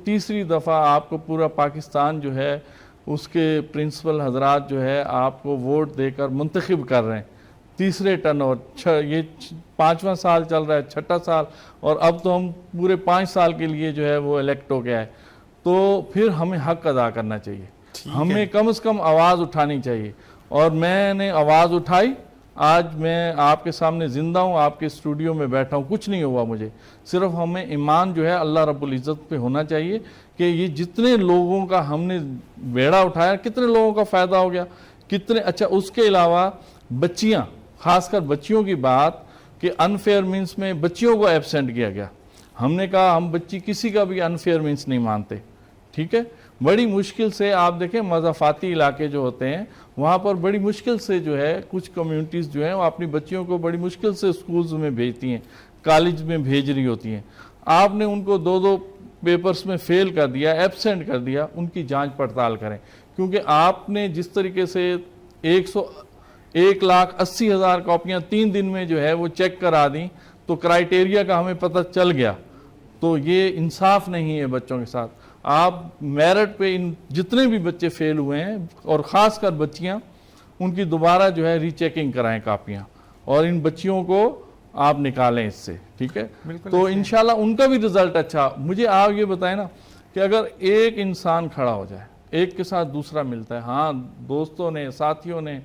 Speaker 3: तीसरी दफ़ा आपको पूरा पाकिस्तान जो है उसके प्रिंसिपल हजरात जो है आपको वोट देकर मुंतखब कर रहे हैं, तीसरे टर्न ओवर, ये 5वां साल चल रहा है, 6ठा साल, और अब तो हम पूरे 5 साल के लिए जो है वो इलेक्ट हो गया है, तो फिर हमें हक अदा करना चाहिए, हमें कम से कम आवाज़ उठानी चाहिए। और मैंने आवाज़ उठाई, आज मैं आपके सामने ज़िंदा हूँ, आपके स्टूडियो में बैठा हूँ, कुछ नहीं हुआ मुझे, सिर्फ हमें ईमान जो है अल्लाह रब्बुल इज़्ज़त पे होना चाहिए कि ये जितने लोगों का हमने बेड़ा उठाया, कितने लोगों का फ़ायदा हो गया, कितने। अच्छा, उसके अलावा बच्चियाँ, ख़ासकर बच्चियों की बात कि अनफेयर मीन्स में बच्चियों को एब्सेंट किया गया। हमने कहा हम बच्ची किसी का भी अनफेयर मीन्स नहीं मानते, ठीक है। बड़ी मुश्किल से आप देखें मज़ाफ़ाती इलाके जो होते हैं वहाँ पर बड़ी मुश्किल से जो है कुछ कम्युनिटीज़ जो हैं वो अपनी बच्चियों को बड़ी मुश्किल से स्कूल्स में भेजती हैं, कॉलेज में भेज रही होती हैं। आपने उनको 2-2 पेपर्स में फेल कर दिया, एब्सेंट कर दिया, उनकी जांच पड़ताल करें, क्योंकि आपने जिस तरीके से 1,80,000 कॉपियाँ 3 दिन में जो है वो चेक करा दी, तो क्राइटेरिया का हमें पता चल गया, तो ये इंसाफ नहीं है बच्चों के साथ। आप मेरिट पे इन जितने भी बच्चे फेल हुए हैं और ख़ासकर बच्चियां, उनकी दोबारा जो है रीचेकिंग कराएं कापियां, और इन बच्चियों को आप निकालें इससे, ठीक है। तो इंशाल्लाह उनका भी रिजल्ट अच्छा। मुझे आप ये बताएं ना कि अगर एक इंसान खड़ा हो जाए, एक के साथ दूसरा मिलता है, हाँ दोस्तों ने, साथियों ने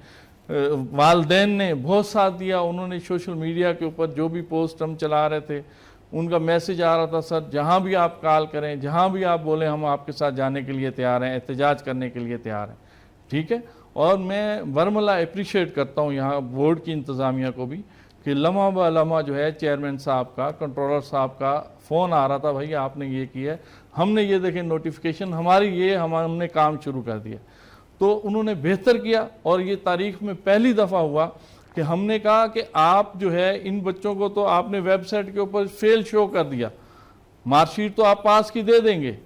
Speaker 3: वालदैन ने बहुत साथ दिया, उन्होंने सोशल मीडिया के ऊपर जो भी पोस्ट हम चला रहे थे उनका मैसेज आ रहा था, सर जहाँ भी आप कॉल करें, जहाँ भी आप बोलें, हम आपके साथ जाने के लिए तैयार हैं, एहतजाज करने के लिए तैयार हैं। ठीक है, और मैं बरमला अप्रिशिएट करता हूँ यहाँ बोर्ड की इंतज़ामिया को भी कि लम्हा ब लम्हा जो है चेयरमैन साहब का, कंट्रोलर साहब का फ़ोन आ रहा था, भाई आपने ये किया है, हमने ये देखें नोटिफिकेशन हमारी, ये हमने काम शुरू कर दिया। तो उन्होंने बेहतर किया और ये तारीख में पहली दफ़ा हुआ कि हमने कहा कि आप जो है इन बच्चों को तो आपने वेबसाइट के ऊपर फेल शो कर दिया, मार्कशीट तो आप पास की दे देंगे,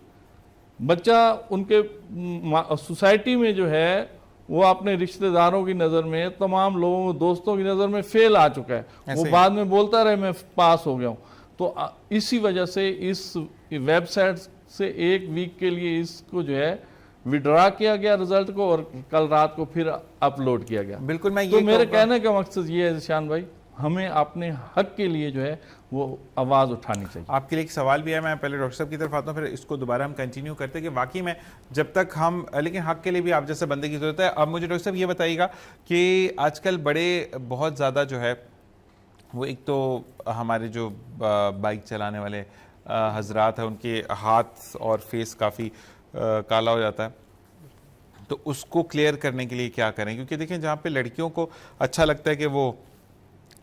Speaker 3: बच्चा उनके सोसाइटी में जो है वो अपने रिश्तेदारों की नज़र में, तमाम लोगों दोस्तों की नज़र में फेल आ चुका है, वो बाद में बोलता रहे मैं पास हो गया हूँ। तो इसी वजह से इस वेबसाइट से एक वीक के लिए इसको जो है विड्रा किया गया रिजल्ट को, और कल रात को फिर अपलोड किया गया।
Speaker 1: बिल्कुल, मैं ये
Speaker 3: तो मेरे कहने का मकसद ये है ज़िशान भाई, हमें अपने हक के लिए जो है वो आवाज़ उठानी चाहिए।
Speaker 1: आपके लिए एक सवाल भी है, मैं पहले डॉक्टर साहब की तरफ आता हूँ, फिर इसको दोबारा हम कंटिन्यू करते हैं कि वाकई में जब तक हम, लेकिन हक के लिए भी आप जैसे बंदे की जरूरत है। अब मुझे डॉक्टर साहब ये बताइएगा कि आजकल बड़े बहुत ज़्यादा जो है वो, एक तो हमारे जो बाइक चलाने वाले हजरात हैं उनके हाथ और फेस काफ़ी काला हो जाता है, तो उसको क्लियर करने के लिए क्या करें? क्योंकि देखें जहाँ पे लड़कियों को अच्छा लगता है कि वो,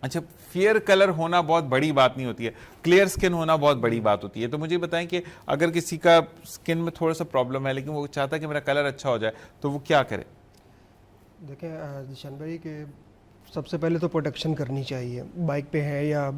Speaker 1: अच्छा फेयर कलर होना बहुत बड़ी बात नहीं होती है, क्लियर स्किन होना बहुत बड़ी बात होती है। तो मुझे बताएं कि अगर किसी का स्किन में थोड़ा सा प्रॉब्लम है लेकिन वो चाहता है कि मेरा कलर अच्छा हो जाए, तो वो क्या करे?
Speaker 2: देखें जिशान भाई कि सबसे पहले तो प्रोटेक्शन करनी चाहिए। बाइक पे हैं या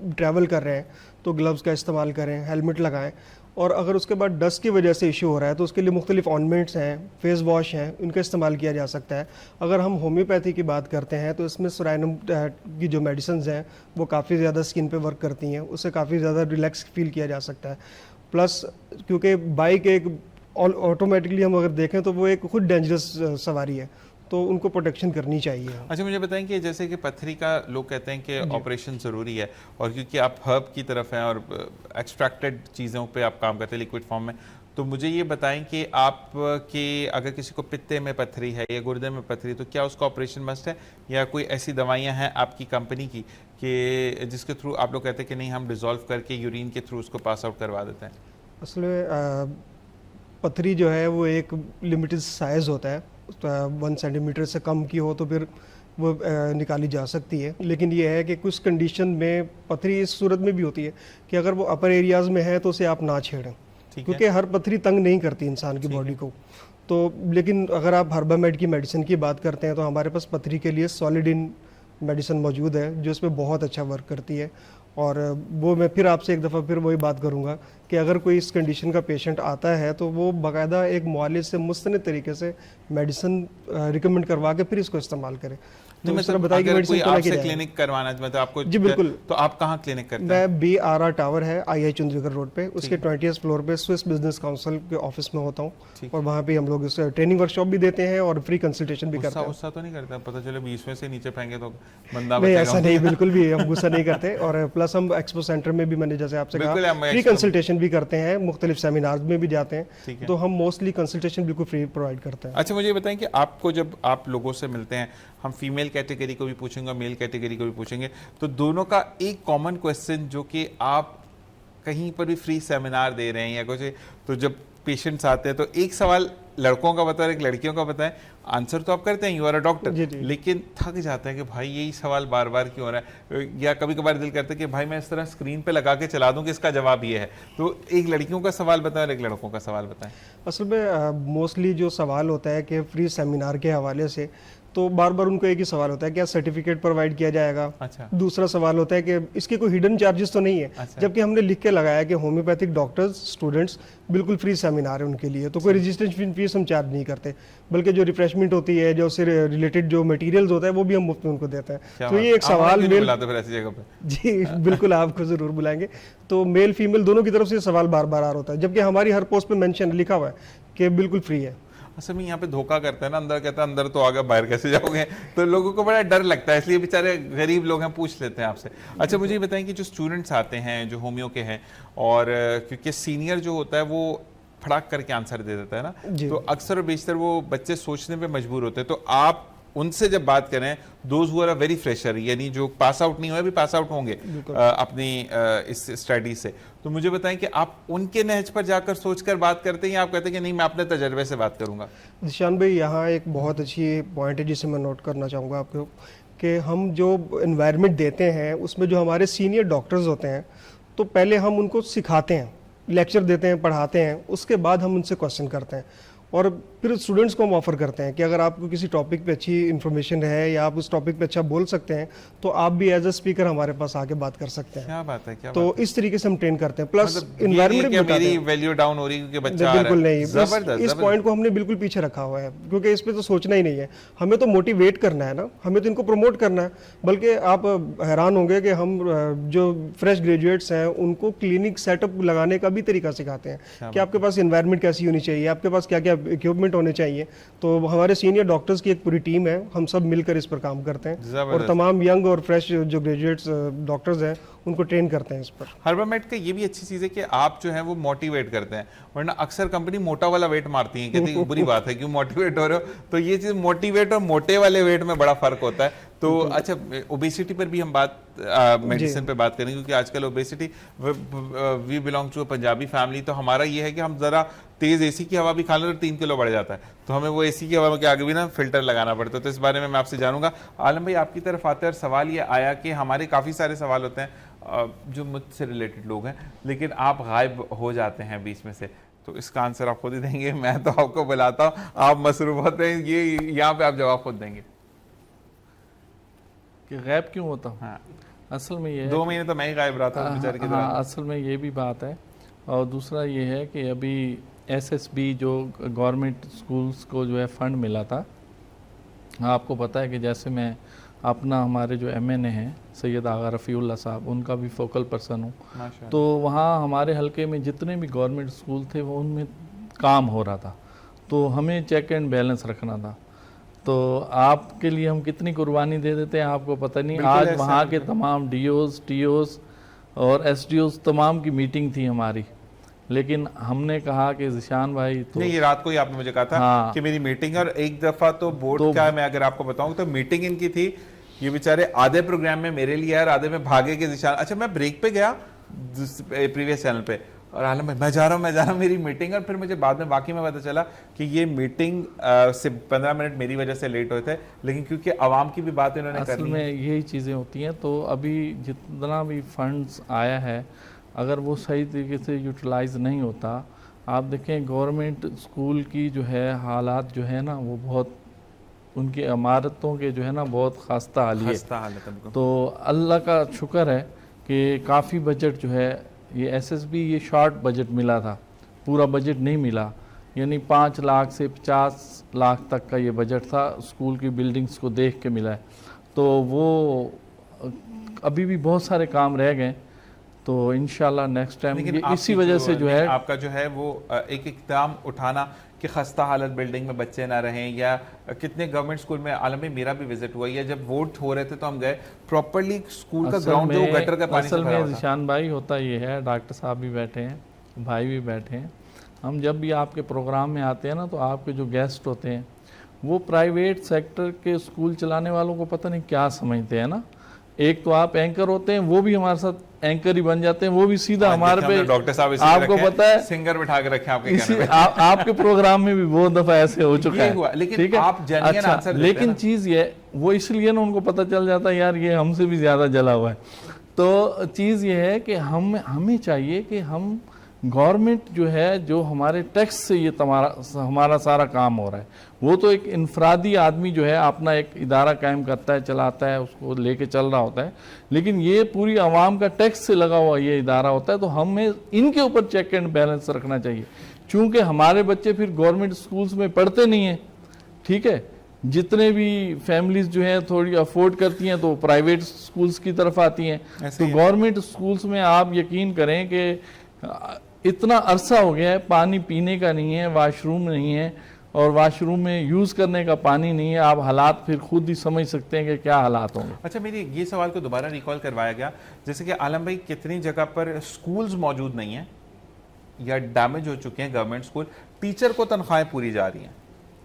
Speaker 2: ट्रैवल कर रहे हैं तो ग्लव्स का इस्तेमाल करें, हेलमेट लगाएं, और अगर उसके बाद डस्ट की वजह से इशू हो रहा है तो उसके लिए मुख्तलिफ ऑइंटमेंट्स हैं, फेस वॉश हैं, उनका इस्तेमाल किया जा सकता है। अगर हम होम्योपैथी की बात करते हैं तो इसमें सोराइनम की जो मेडिसिन हैं वो काफ़ी ज़्यादा स्किन पे वर्क करती हैं, उससे काफ़ी ज़्यादा रिलैक्स फील किया जा सकता है। प्लस क्योंकि बाइक एक ऑटोमेटिकली हम अगर देखें तो वो एक खुद डेंजरस सवारी है, तो उनको प्रोटेक्शन करनी चाहिए।
Speaker 1: अच्छा मुझे बताएं कि जैसे कि पथरी का लोग कहते हैं कि ऑपरेशन ज़रूरी है, और क्योंकि आप हर्ब की तरफ हैं और एक्सट्रैक्टेड चीज़ों पे आप काम करते हैं लिक्विड फॉर्म में, तो मुझे ये बताएं कि आप कि अगर किसी को पित्ते में पथरी है या गुर्दे में पथरी, तो क्या उसका ऑपरेशन मस्ट है, या कोई ऐसी दवाइयाँ हैं आपकी कंपनी की कि जिसके थ्रू आप लोग कहते हैं कि नहीं हम डिज़ोल्व करके यूरिन के थ्रू उसको पास आउट करवा देते हैं?
Speaker 2: असल में पथरी जो है वो एक लिमिटेड साइज़ होता है, 1 सेंटीमीटर से कम की हो तो फिर वो निकाली जा सकती है। लेकिन ये है कि कुछ कंडीशन में पथरी इस सूरत में भी होती है कि अगर वो अपर एरियाज़ में है तो उसे आप ना छेड़ें, क्योंकि हर पथरी तंग नहीं करती इंसान की बॉडी को। तो लेकिन अगर आप हर्बामेड की मेडिसिन की बात करते हैं तो हमारे पास पथरी के लिए सॉलिडिन मेडिसिन मौजूद है जो इसमें बहुत अच्छा वर्क करती है। और वो मैं फिर आपसे एक दफ़ा फिर वही बात करूँगा कि अगर कोई इस कंडीशन का पेशेंट आता है तो वो बाकायदा एक मुआलिज से मुस्तनद तरीके से मेडिसिन रिकमेंड करवा के फिर इसको इस्तेमाल करें।
Speaker 1: तो मतलब अगर कोई आपसे क्लिनिक करवाना मतलब आपको,
Speaker 2: जी बिल्कुल,
Speaker 1: तो आप कहाँ क्लिनिक करते हैं?
Speaker 2: मैं BRR टावर है II चंडीगढ़ रोड पे, उसके 20th फ्लोर पे स्विस बिजनेस काउंसिल के ऑफिस में होता हूँ, और वहाँ पे हम लोग ट्रेनिंग वर्कशॉप भी देते हैं और फ्री कंसल्टेशन भी करते हैं।
Speaker 1: गुस्सा तो नहीं करता? पता चले 20वें से नीचे फेंके तो बंदा
Speaker 2: नहीं, ऐसा नहीं, बिल्कुल भी हम गुस्सा नहीं करते। और प्लस हम एक्सपो सेंटर में भी, मैंने जैसे आपसे कहा, फ्री कंसल्टेशन भी करते हैं, मुख्तलिफ सेमिनार्स में भी जाते हैं, तो हम मोस्टली कंसल्टेशन बिल्कुल फ्री प्रोवाइड करते हैं।
Speaker 1: अच्छा मुझे बताएं कि आपको जब आप लोगों से मिलते हैं, हम फीमेल कैटेगरी को भी पूछेंगे, मेल कैटेगरी को भी पूछेंगे, तो दोनों का एक कॉमन क्वेश्चन जो कि आप कहीं पर भी फ्री सेमिनार दे रहे हैं या कुछ, तो जब पेशेंट्स आते हैं तो एक सवाल लड़कों का बताएं, एक लड़कियों का बताएं, आंसर तो आप करते हैं, यू आर अ डॉक्टर, लेकिन थक जाते हैं कि भाई यही सवाल बार बार क्यों हो रहा है, या कभी कभार दिल करता है कि भाई मैं इस तरह स्क्रीन पे लगा के चला दूं कि इसका जवाब ये है। तो एक लड़कियों का सवाल बताएं और एक लड़कों का सवाल बताएं।
Speaker 2: असल में मोस्टली जो सवाल होता है कि फ्री सेमिनार के हवाले से, तो बार बार उनको एक ही सवाल होता है, क्या सर्टिफिकेट प्रोवाइड किया जाएगा? अच्छा। दूसरा सवाल होता है कि इसके कोई हिडन चार्जेस तो नहीं है? अच्छा। जबकि हमने लिख के लगाया कि होम्योपैथिक डॉक्टर्स स्टूडेंट्स बिल्कुल फ्री सेमिनार है उनके लिए, तो कोई रजिस्ट्रेशन फीस हम चार्ज नहीं करते, बल्कि जो रिफ्रेशमेंट होती है, जो उससे रिलेटेड जो मटेरियल्स होता है वो भी हम मुफ्त में उनको देते हैं। तो ये एक सवाल मेल,
Speaker 1: ऐसी जगह पे जी
Speaker 2: बिल्कुल आपको जरूर बुलाएंगे। तो मेल फीमेल दोनों की तरफ से सवाल बार बार आ रहा होता है, जबकि हमारी हर पोस्ट पे मेंशन लिखा हुआ है कि बिल्कुल फ्री है।
Speaker 1: असल में यहाँ पे धोखा करते हैं ना, अंदर कहता है अंदर तो आगे बाहर कैसे जाओगे, तो लोगों को बड़ा डर लगता है, इसलिए बेचारे गरीब लोग हैं पूछ लेते हैं आपसे। अच्छा मुझे बताएं कि जो स्टूडेंट्स आते हैं जो होम्यो के हैं, और क्योंकि सीनियर जो होता है वो फटाक करके आंसर दे देता है ना, तो अक्सर और बेशतर वो बच्चे सोचने पे मजबूर होते हैं, तो आप उनसे जब बात करें, those who are very fresher, यानी जो पास आउट नहीं हुए अभी पास आउट होंगे अपनी इस स्टडी से, तो मुझे बताएं कि आप उनके नहज पर जाकर सोचकर बात करते हैं या आप कहते हैं कि नहीं मैं अपने तजर्बे से बात करूंगा?
Speaker 2: जिशान भाई, यहाँ एक बहुत अच्छी पॉइंट है जिसे मैं नोट करना चाहूँगा आपको, कि हम जो एनवायरनमेंट देते हैं उसमें जो हमारे सीनियर डॉक्टर्स होते हैं, तो पहले हम उनको सिखाते हैं, लेक्चर देते हैं, पढ़ाते हैं, उसके बाद हम उनसे क्वेश्चन करते हैं और फिर स्टूडेंट्स को हम ऑफर करते हैं कि अगर आपको किसी टॉपिक पे अच्छी इन्फॉर्मेशन है या आप उस टॉपिक पे अच्छा बोल सकते हैं तो आप भी एज अ स्पीकर हमारे पास आके बात कर सकते हैं।
Speaker 1: क्या बात है, क्या
Speaker 2: तो इस तरीके से हम ट्रेन करते हैं, प्लस
Speaker 1: मतलब ये नहीं है कि मेरी वैल्यू डाउन हो रही है क्योंकि बच्चा आ रहा है।
Speaker 2: बिल्कुल नहीं, बस
Speaker 1: जबरदस्त,
Speaker 2: इस पॉइंट को हमने बिल्कुल पीछे रखा हुआ है क्योंकि इस पे तो सोचना ही नहीं है, हमें तो मोटिवेट करना है ना, हमें तो इनको प्रमोट करना है। बल्कि आप हैरान होंगे कि हम जो फ्रेश ग्रेजुएट्स हैं उनको क्लिनिक सेटअप लगाने का भी तरीका सिखाते हैं कि आपके पास एनवायरनमेंट कैसी होनी चाहिए, आपके पास क्या क्या इक्विपमेंट होने चाहिए। तो हमारे सीनियर डॉक्टर्स की एक पूरी टीम है, हम सब मिलकर इस पर काम करते हैं और तमाम यंग और फ्रेश जो ग्रेजुएट्स डॉक्टर्स हैं उनको ट्रेन करते हैं इस पर।
Speaker 1: हर्बामेट का ये भी अच्छी चीज़ है कि आप जो है वो मोटिवेट करते हैं, वरना अक्सर कंपनी मोटा वाला वेट मारती है, कहती है बुरी बात है क्यों मोटिवेट हो रहे हो, तो ये चीज़ मोटिवेट और मोटे वाले वेट में बड़ा फर्क होता है। तो अच्छा, ओबेसिटी पर भी हम बात मेडिसिन पे बात करेंगे क्योंकि आजकल obesity, we belong to Punjabi family, तो हमारा ये है कि हम ज़रा तेज़ एसी की हवा भी खा लें तो 3 किलो बढ़ जाता है, तो हमें वो एसी की हवा के आगे भी ना फिल्टर लगाना पड़ता है। तो इस बारे में मैं आपसे जानूंगा। आलम भाई, आपकी तरफ आते हैं और सवाल ये आया कि हमारे काफ़ी सारे सवाल होते हैं जो मुझसे रिलेटेड लोग हैं, लेकिन आप गायब हो जाते हैं बीच में से, तो इसका आंसर आप खुद ही देंगे, मैं तो आपको बुलाता हूँ, आप मसरूफ होते हैं, ये यहाँ पे आप जवाब खुद देंगे
Speaker 3: कि गायब क्यों होता हूँ।
Speaker 1: हाँ,
Speaker 3: असल में ये
Speaker 1: 2 महीने तो मैं ही गायब रहा था बेचारे के दौरान।
Speaker 3: हाँ, असल में ये भी बात है। और दूसरा ये है कि अभी एसएसबी जो गवर्नमेंट स्कूल्स को जो है फंड मिला था, आपको पता है कि जैसे मैं अपना हमारे जो एमएनए हैं सैयद आगा रफ़ीउल्लाह साहब, उनका भी फोकल पर्सन हूँ, तो वहाँ हमारे हलके में जितने भी गवर्नमेंट स्कूल थे वो उनमें काम हो रहा था, तो हमें चेक एंड बैलेंस रखना था। तो आपके लिए हम कितनी कुर्बानी दे देते हैं आपको पता नहीं। आज वहाँ के तमाम डीओज, टीओज और एसडीओज तमाम की मीटिंग थी हमारी, लेकिन हमने कहा कि जिशान भाई तो
Speaker 1: नहीं, ये रात को ही आपने मुझे कहा था
Speaker 3: हाँ,
Speaker 1: कि मेरी मीटिंग, और एक दफा तो बोर्ड का मैं अगर आपको बताऊं तो मीटिंग इनकी थी, ये बेचारे आधे प्रोग्राम में मेरे लिए और आधे में भागे के जिशान। अच्छा, मैं ब्रेक पे गया प्रीवियस चैनल पे और आलम भाई मैं जा रहा हूँ मेरी मीटिंग, और फिर मुझे बाद में वाकई में पता चला कि ये मीटिंग से 15 मिनट मेरी वजह से लेट हुए थे, लेकिन क्योंकि आवाम की भी बात इन्होंने
Speaker 3: असल
Speaker 1: करनी
Speaker 3: में यही चीज़ें होती हैं। तो अभी जितना भी फंड्स आया है अगर वो सही तरीके से यूटिलाइज नहीं होता, आप देखें गवर्नमेंट स्कूल की जो है हालात जो है ना वो बहुत, उनकी इमारतों के जो है ना बहुत खस्ता हालत है। तो अल्लाह का शुक्र है कि काफ़ी बजट जो है ये एसएसबी, ये शॉर्ट बजट मिला था, पूरा बजट नहीं मिला, यानी 5 लाख से 50 लाख तक का ये बजट था, स्कूल की बिल्डिंग्स को देख के मिला है। तो वो अभी भी बहुत सारे काम रह गए, तो इंशाल्लाह नेक्स्ट टाइम इसी वजह से जो है
Speaker 1: आपका जो है वो एक इक़दाम उठाना कि खस्ता हालत बिल्डिंग में बच्चे ना रहें, या कितने गवर्नमेंट स्कूल में, आलम में मेरा भी विजिट हुआ, या जब वोट हो रहे थे तो हम गए प्रॉपर्ली स्कूल का ग्राउंड जो गटर का पानी
Speaker 3: असल में जिशान भाई होता ये है, डॉक्टर साहब भी बैठे हैं, भाई भी बैठे हैं, हम जब भी आपके प्रोग्राम में आते हैं ना तो आपके जो गेस्ट होते हैं वो प्राइवेट सेक्टर के स्कूल चलाने वालों को पता नहीं क्या समझते हैं ना। एक तो आप एंकर होते हैं, वो भी हमारे साथ एंकर ही बन जाते हैं, वो भी सीधा हमारे पे,
Speaker 1: डॉक्टर साहब
Speaker 3: आपको पता है
Speaker 1: सिंगर बिठा के रखे आपके
Speaker 3: इसी आपके प्रोग्राम में भी बहुत दफा ऐसे हो चुका है,
Speaker 1: लेकिन
Speaker 3: ठीक है
Speaker 1: आप जेन्युइन
Speaker 3: अच्छा,
Speaker 1: आंसर
Speaker 3: लेकिन चीज ये वो इसलिए ना उनको पता चल जाता है यार ये हमसे भी ज्यादा जला हुआ है। तो चीज ये है कि हमें चाहिए कि हम गवर्नमेंट जो है जो हमारे टैक्स से ये हमारा सारा काम हो रहा है, वो तो एक इनफरादी आदमी जो है अपना एक इदारा कायम करता है, चलाता है, उसको लेके चल रहा होता है, लेकिन ये पूरी आवाम का टैक्स से लगा हुआ ये इदारा होता है। तो हमें इनके ऊपर चेक एंड बैलेंस रखना चाहिए, चूंकि हमारे बच्चे फिर गवर्नमेंट स्कूल्स में पढ़ते नहीं हैं, ठीक है, जितने भी फैमिलीज जो हैं थोड़ी अफोर्ड करती हैं तो प्राइवेट स्कूल्स की तरफ आती हैं। तो गवर्नमेंट स्कूल्स में आप यकीन करें कि इतना अरसा हो गया है, पानी पीने का नहीं है, वाशरूम नहीं है, और वाशरूम में यूज़ करने का पानी नहीं है। आप हालात फिर खुद ही समझ सकते हैं कि क्या हालात होंगे।
Speaker 1: अच्छा, मेरी ये सवाल को दोबारा रिकॉल करवाया गया, जैसे कि आलम भाई कितनी जगह पर स्कूल्स मौजूद नहीं हैं या डैमेज हो चुके हैं गवर्नमेंट स्कूल, टीचर को तनख्वाहें पूरी जा रही हैं,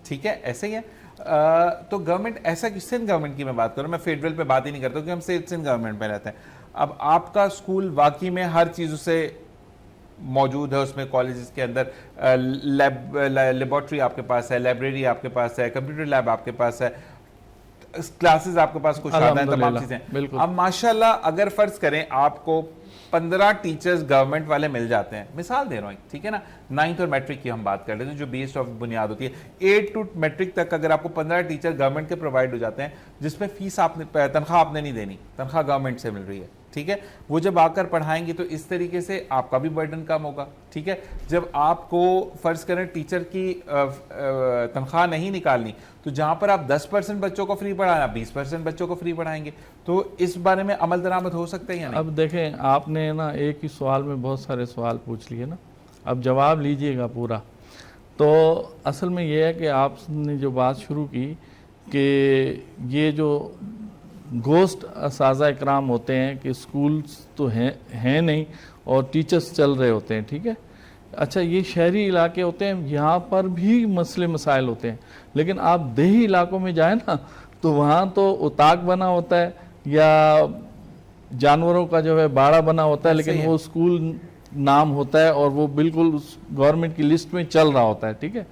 Speaker 1: ठीक है, ऐसे ही है। तो गवर्नमेंट ऐसा कि सिंध गवर्नमेंट की मैं बात करूं, मैं फेडरल पे बात ही नहीं करता क्योंकि हम सिंध गवर्नमेंट में रहते हैं। अब आपका स्कूल वाकई में हर चीज़ से मौजूद है, उसमें कॉलेजेस के अंदर लेबॉर्ट्री आपके पास है, लाइब्रेरी आपके पास है, कंप्यूटर लैब आपके पास है, क्लासेस आपके पास कुछ तमाम चीजें।
Speaker 3: बिल्कुल।
Speaker 1: अब माशाल्लाह अगर फर्ज करें आपको 15 टीचर्स गवर्नमेंट वाले मिल जाते हैं, मिसाल दे रहा हूँ, ठीक है ना, 9th और मैट्रिक की हम बात कर रहे थे जो बेस्ड ऑफ बुनियाद होती है, 8 टू मैट्रिक तक अगर आपको 15 टीचर गवर्नमेंट के प्रोवाइड हो जाते हैं, जिसमें फीस आपने तनख्वाह आपने नहीं देनी, तनख्वाह गवर्नमेंट से मिल रही है, ठीक है, वो जब आकर पढ़ाएंगे तो इस तरीके से आपका भी बर्डन कम होगा, ठीक है। जब आपको फर्ज करें टीचर की तनख्वाह नहीं निकालनी, तो जहां पर आप 10% बच्चों को फ्री पढ़ाना, 20% बच्चों को फ्री पढ़ाएंगे, तो इस बारे में अमल दरामद हो सकता है या नहीं?
Speaker 3: अब देखें, आपने ना एक ही सवाल में बहुत सारे सवाल पूछ लिए ना, अब जवाब लीजिएगा पूरा। तो असल में ये है कि आपने जो बात शुरू की कि ये जो गोस्ट असाज़ा इकराम होते हैं कि स्कूल्स तो हैं नहीं और टीचर्स चल रहे होते हैं, ठीक है। अच्छा, ये शहरी इलाके होते हैं, यहाँ पर भी मसले मसाइल होते हैं, लेकिन आप देही इलाकों में जाए ना तो वहाँ तो उताक बना होता है या जानवरों का जो है बाड़ा बना होता है, लेकिन वो स्कूल नाम होता है और वो बिल्कुल गवर्नमेंट की लिस्ट में चल रहा होता है, ठीक है।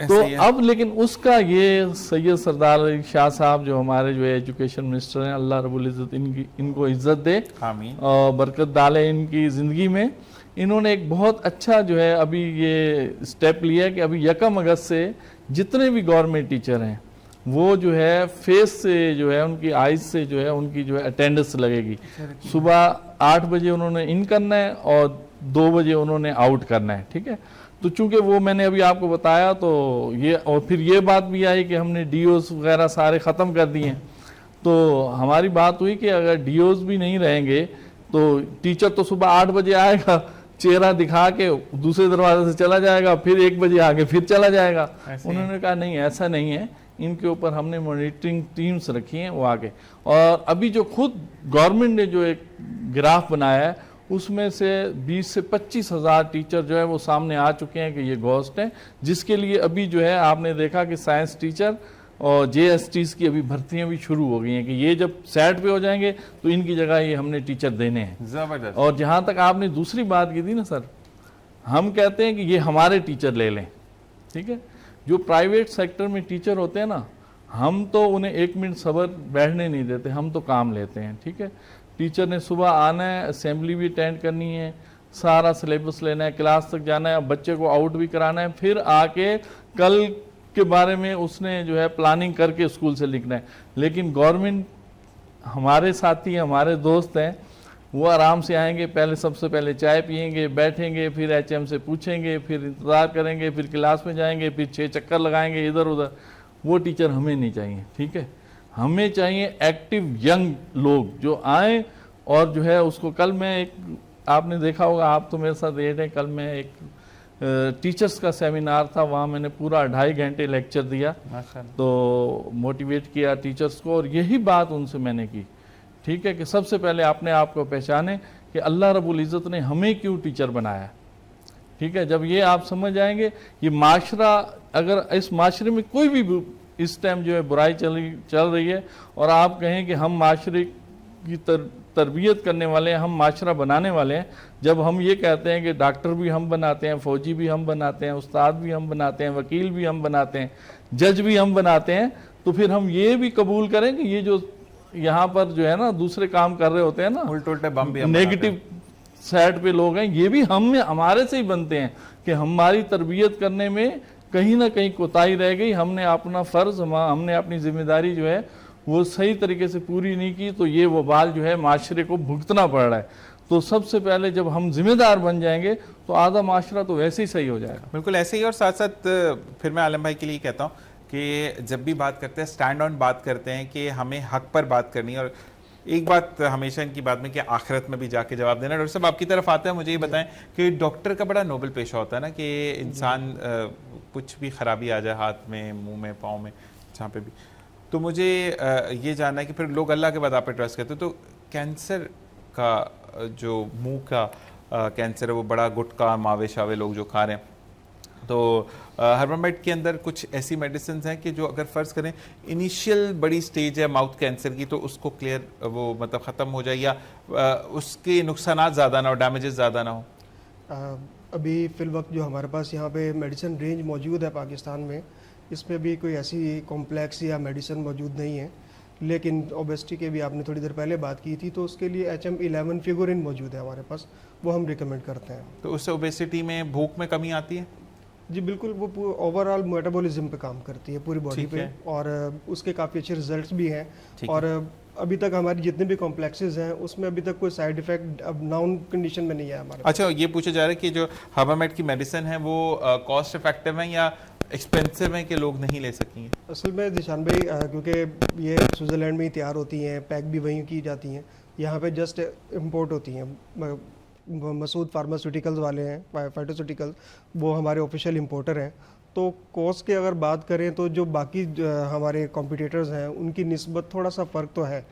Speaker 3: तो अब लेकिन उसका ये सैयद सरदार अली शाह साहब जो हमारे जो है एजुकेशन मिनिस्टर हैं, अल्लाह रब्बुल इज़्ज़त इनको इज्जत दे और बरकत डाले इनकी ज़िंदगी में, इन्होंने एक बहुत अच्छा जो है अभी ये स्टेप लिया है कि अभी 1 अगस्त से जितने भी गवर्नमेंट टीचर हैं वो जो है फेस से जो है उनकी आइज से जो है उनकी जो है अटेंडेंस लगेगी। सुबह 8 बजे उन्होंने इन करना है और 2 बजे उन्होंने आउट करना है, ठीक है। तो चूंकि वो मैंने अभी आपको बताया तो ये, और फिर ये बात भी आई कि हमने डीओस वगैरह सारे ख़त्म कर दिए हैं। तो हमारी बात हुई कि अगर डीओस भी नहीं रहेंगे तो टीचर तो सुबह 8 बजे आएगा, चेहरा दिखा के दूसरे दरवाजे से चला जाएगा, फिर 1 बजे आके फिर चला जाएगा। उन्होंने कहा नहीं, ऐसा नहीं है, इनके ऊपर हमने मॉनिटरिंग टीम्स रखी हैं वो आगे। और अभी जो खुद गवर्नमेंट ने जो एक ग्राफ बनाया है उसमें से 20 से 25 हज़ार टीचर जो है वो सामने आ चुके हैं कि ये घोस्ट हैं, जिसके लिए अभी जो है आपने देखा कि साइंस टीचर और जेएसटीज की अभी भर्तियां भी शुरू हो गई हैं कि ये जब सेट पे हो जाएंगे तो इनकी जगह ये हमने टीचर देने हैं।
Speaker 1: जबरदस्त।
Speaker 3: और जहाँ तक आपने दूसरी बात की थी ना सर, हम कहते हैं कि ये हमारे टीचर ले लें, ठीक है। जो प्राइवेट सेक्टर में टीचर होते हैं ना, हम तो उन्हें 1 मिनट सब्र बैठने नहीं देते, हम तो काम लेते हैं, ठीक है। टीचर ने सुबह आना है, असेंबली भी अटेंड करनी है, सारा सिलेबस लेना है, क्लास तक जाना है, बच्चे को आउट भी कराना है, फिर आके कल के बारे में उसने जो है प्लानिंग करके स्कूल से लिखना है। लेकिन गवर्नमेंट हमारे साथी हमारे दोस्त हैं, वो आराम से आएंगे, पहले सबसे पहले चाय पियेंगे, बैठेंगे, फिर एचएम से पूछेंगे, फिर इंतज़ार करेंगे, फिर क्लास में जाएंगे, फिर 6 चक्कर लगाएंगे इधर उधर। वो टीचर हमें नहीं चाहिए, ठीक है। हमें चाहिए एक्टिव यंग लोग जो आए और जो है उसको, कल मैं एक, आपने देखा होगा, आप तो मेरे साथ रहे थे, कल मैं एक टीचर्स का सेमिनार था, वहाँ मैंने पूरा 2.5 घंटे लेक्चर दिया, तो मोटिवेट किया टीचर्स को, और यही बात उनसे मैंने की, ठीक है, कि सबसे पहले अपने आप को पहचाने कि अल्लाह रब्बुल इज़्ज़त ने हमें क्यों टीचर बनाया, ठीक है। जब ये आप समझ जाएंगे, ये माशरा, अगर इस माशरे में कोई भी इस टाइम जो है बुराई चल रही है और आप कहें कि हम माशरे की तरबियत करने वाले हैं, हम माशरा बनाने वाले हैं, जब हम ये कहते हैं कि डॉक्टर भी हम बनाते हैं, फौजी भी हम बनाते हैं, उस्ताद भी हम बनाते हैं, वकील भी हम बनाते हैं, जज भी हम बनाते हैं, तो फिर हम ये भी कबूल करें कि ये जो यहाँ पर जो है ना दूसरे काम कर रहे होते हैं ना,
Speaker 1: उल्टे बम भी
Speaker 3: नेगेटिव साइड पे लोग हैं, ये भी हमारे से ही बनते हैं कि हमारी तरबियत करने में कहीं ना कहीं कोताही रह गई, हमने अपना फ़र्ज़, हमने अपनी जिम्मेदारी जो है वो सही तरीके से पूरी नहीं की, तो ये वबाल जो है माशरे को भुगतना पड़ रहा है। तो सबसे पहले जब हम जिम्मेदार बन जाएंगे तो आधा माशरा तो वैसे ही सही हो जाएगा।
Speaker 1: बिल्कुल ऐसे ही। और साथ साथ फिर मैं आलम भाई के लिए कहता हूँ कि जब भी बात करते हैं, स्टैंड ऑन बात करते हैं कि हमें हक पर बात करनी है। और एक बात हमेशा इनकी बात में कि आखिरत में भी जाके जवाब देना। डॉक्टर साहब आपकी तरफ आते हैं, मुझे ये बताएं कि डॉक्टर का बड़ा नोबल पेशा होता है ना कि इंसान कुछ भी खराबी आ जाए हाथ में, मुंह में, पाँव में, जहाँ पे भी, तो मुझे ये जानना है कि फिर लोग अल्लाह के बाद आप पे ट्रस्ट करते, तो कैंसर का जो मुंह का कैंसर है वो बड़ा गुटखा मावे शावे लोग जो खा रहे हैं, तो हर्बामेट के अंदर कुछ ऐसी मेडिसिन हैं कि जो अगर फ़र्ज़ करें इनिशियल बड़ी स्टेज है माउथ कैंसर की, तो उसको क्लियर वो मतलब ख़त्म हो जाए या उसके नुकसानात ज़्यादा ना हो, डैमेजेस ज़्यादा ना हो।
Speaker 2: अभी फिल वक्त जो हमारे पास यहाँ पे मेडिसिन रेंज मौजूद है पाकिस्तान में, इसमें भी कोई ऐसी कॉम्प्लेक्स या मेडिसिन मौजूद नहीं है। लेकिन ओबेसिटी के भी आपने थोड़ी देर पहले बात की थी, तो उसके लिए HM11 फिगोरिन मौजूद है हमारे पास, वो हम रिकमेंड करते हैं।
Speaker 1: तो उससे ओबेसिटी में भूख में कमी आती है?
Speaker 2: जी बिल्कुल, वो ओवरऑल मेटाबॉलिज्म पे काम करती है पूरी बॉडी
Speaker 1: ठीक
Speaker 2: पे,
Speaker 1: है।
Speaker 2: और उसके काफ़ी अच्छे रिजल्ट्स भी हैं।
Speaker 1: ठीक
Speaker 2: और अभी तक हमारी जितने भी कॉम्प्लेक्सेस हैं उसमें अभी तक कोई साइड इफेक्ट अब नाउन कंडीशन में नहीं है हमारे पास।
Speaker 1: अच्छा, ये पूछा जा रहा है कि जो हर्बामेट की मेडिसिन है वो कॉस्ट इफेक्टिव है या एक्सपेंसिव है कि लोग नहीं ले सकेंगे?
Speaker 2: असल में दिशान भाई, क्योंकि ये स्विट्ज़रलैंड में ही तैयार होती हैं, पैक भी वहीं की जाती हैं, यहाँ पे जस्ट इंपोर्ट होती हैं। मसूद फार्मास्यूटिकल्स वाले हैं, फाइटोस्यूटिकल्स, वो हमारे ऑफिशियल इंपोर्टर हैं। तो कॉस्ट की अगर बात करें तो जो बाकी हमारे कॉम्पिटिटर्स हैं उनकी निस्बत थोड़ा सा फ़र्क तो है,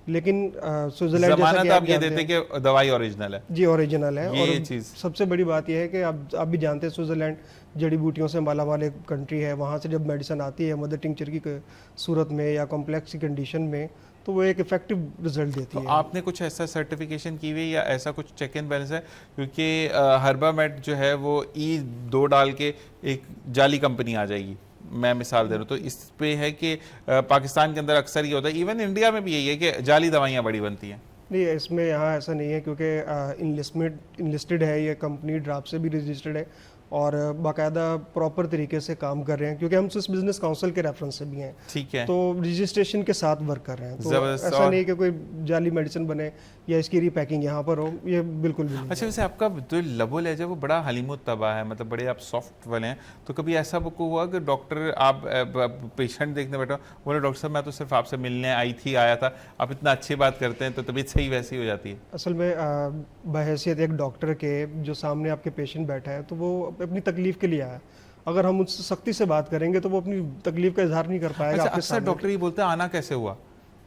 Speaker 2: लेकिन स्विट्ज़रलैंड जैसा
Speaker 1: जमानत
Speaker 2: कि
Speaker 1: आप ये
Speaker 2: जानते
Speaker 1: देते
Speaker 2: हैं,
Speaker 1: कि दवाई ओरिजिनल है?
Speaker 2: जी ओरिजिनल है।
Speaker 1: ये
Speaker 2: और
Speaker 1: चीज़
Speaker 2: सबसे बड़ी बात यह है कि आप भी जानते हैं स्विट्ज़रलैंड जड़ी बूटियों से मालामाल एक कंट्री है। वहाँ से जब मेडिसिन आती है मदर टिंचर की सूरत में या कॉम्प्लेक्स की कंडीशन में, तो वो एक इफेक्टिव रिजल्ट देती
Speaker 1: तो
Speaker 2: है।
Speaker 1: आपने कुछ ऐसा सर्टिफिकेशन की हुई या ऐसा कुछ चेक इन बैलेंस है? क्योंकि हर्बामेट जो है वो E2 डाल के एक जाली कंपनी आ जाएगी, मैं मिसाल दे रहा हूँ। तो इस पे है कि पाकिस्तान के अंदर अक्सर ये होता है, इवन इंडिया में भी यही है कि जाली दवाइयाँ बड़ी बनती हैं।
Speaker 2: नहीं, इसमें यहाँ ऐसा नहीं है, क्योंकि इनलिस्टेड है ये कंपनी, ड्राफ्ट से भी रजिस्टर्ड है और बाकायदा प्रॉपर तरीके से काम कर रहे हैं, क्योंकि हम स्विस बिजनेस काउंसिल के रेफरेंस से भी हैं।
Speaker 1: ठीक है।
Speaker 2: तो रजिस्ट्रेशन के साथ वर्क कर रहे हैं, तो
Speaker 1: जबरदस्त।
Speaker 2: ऐसा नहीं कि कोई जाली मेडिसिन बने या इसकी रीपैकिंग यहाँ पर हो, ये बिल्कुल भी नहीं
Speaker 1: अच्छा,
Speaker 2: है।
Speaker 1: वैसे आपका जो लबो लहजा वो बड़ा हलीमुत्तबा है, मतलब बड़े आप सॉफ्ट वाले हैं। तो कभी ऐसा को हुआ कि डॉक्टर आप पेशेंट देखने बैठो, बोले डॉक्टर साहब मैं तो सिर्फ आपसे मिलने आया था, आप इतना अच्छी बात करते हैं, तो तबीयत सही वैसी हो जाती है?
Speaker 2: असल में बहैसियत एक डॉक्टर के, जो सामने आपके पेशेंट बैठा है तो वो अपनी तकलीफ के लिए आया। अगर हम उससे सख्ती से बात करेंगे तो वो अपनी तकलीफ का इजहार नहीं कर पाएगा।
Speaker 1: अच्छा,
Speaker 2: आपके
Speaker 1: अक्सर
Speaker 2: सामने।
Speaker 1: डॉक्टर ये बोलते हैं आना कैसे हुआ?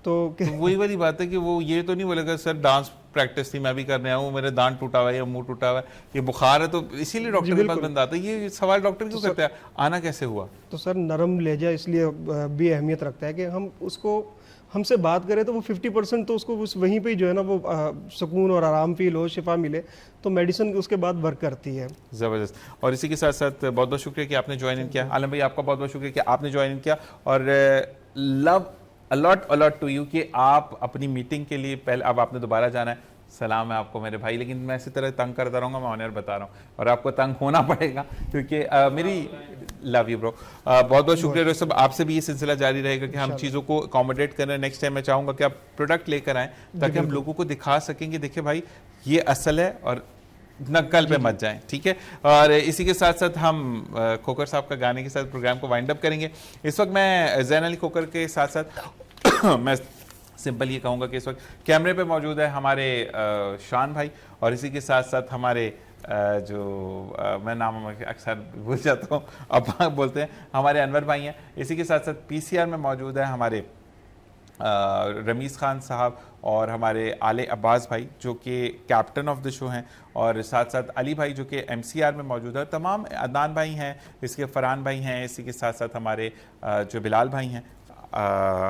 Speaker 2: तो
Speaker 1: तो वही वाली बात है कि वो ये तो नहीं बोलेगा सर डांस प्रैक्टिस थी, मैं भी करने आया हूँ, मेरे दांत टूटा हुआ है या मुंह टूटा हुआ है, ये बुखार है, तो इसीलिए डॉक्टर के पास बंदा आता है। ये सवाल डॉक्टर क्यों करते हैं, आना कैसे हुआ?
Speaker 2: तो सर नरम लहजा इसलिए भी अहमियत रखता है कि हम उसको, हमसे बात करें तो वो 50% तो उसको उस वहीं पे ही जो है ना वो सुकून और आराम फील हो, शिफा मिले, तो मेडिसिन उसके बाद वर्क करती है।
Speaker 1: ज़बरदस्त। और इसी के साथ साथ बहुत बहुत शुक्रिया कि आपने ज्वाइन इन किया। आलम भाई आपका बहुत बहुत शुक्रिया कि आपने ज्वाइन इन किया, और लव अलॉट टू यू कि आप अपनी मीटिंग के लिए पहले, अब आपने दोबारा जाना है, सलाम है आपको मेरे भाई, लेकिन मैं इसी तरह तंग करता रहूँगा, मैं ऑनर बता रहा हूँ, और आपको तंग होना पड़ेगा क्योंकि मेरी लव यू ब्रो। बहुत बहुत शुक्रिया डॉक्टर साहब, आपसे भी ये सिलसिला जारी रहेगा कि हम चीज़ों को अकोमोडेट करें। नेक्स्ट टाइम मैं चाहूँगा कि आप प्रोडक्ट लेकर आएँ ताकि हम लोगों को दिखा सकेंगे, देखिए भाई ये असल है और नक्कल पे मत जाएं, ठीक है। और इसी के साथ साथ हम खोकर साहब का गाने के साथ प्रोग्राम को वाइंड अप करेंगे। इस वक्त मैं ज़ैन अली खोकर के साथ साथ मैं सिंपल ये कहूँगा कि इस वक्त कैमरे पे मौजूद है हमारे शान भाई, और इसी के साथ साथ हमारे मैं नाम अक्सर भूल जाता हूँ, अब बोलते हैं, हमारे अनवर भाई हैं। इसी के साथ साथ PCR में मौजूद है हमारे रमीज़ खान साहब और हमारे आले अब्बास भाई जो कि कैप्टन ऑफ द शो हैं, और साथ साथ अली भाई जो कि MCR में मौजूद है। तमाम अदनान भाई हैं, इसके फ़रहान भाई हैं, इसी के साथ साथ हमारे जो बिलाल भाई हैं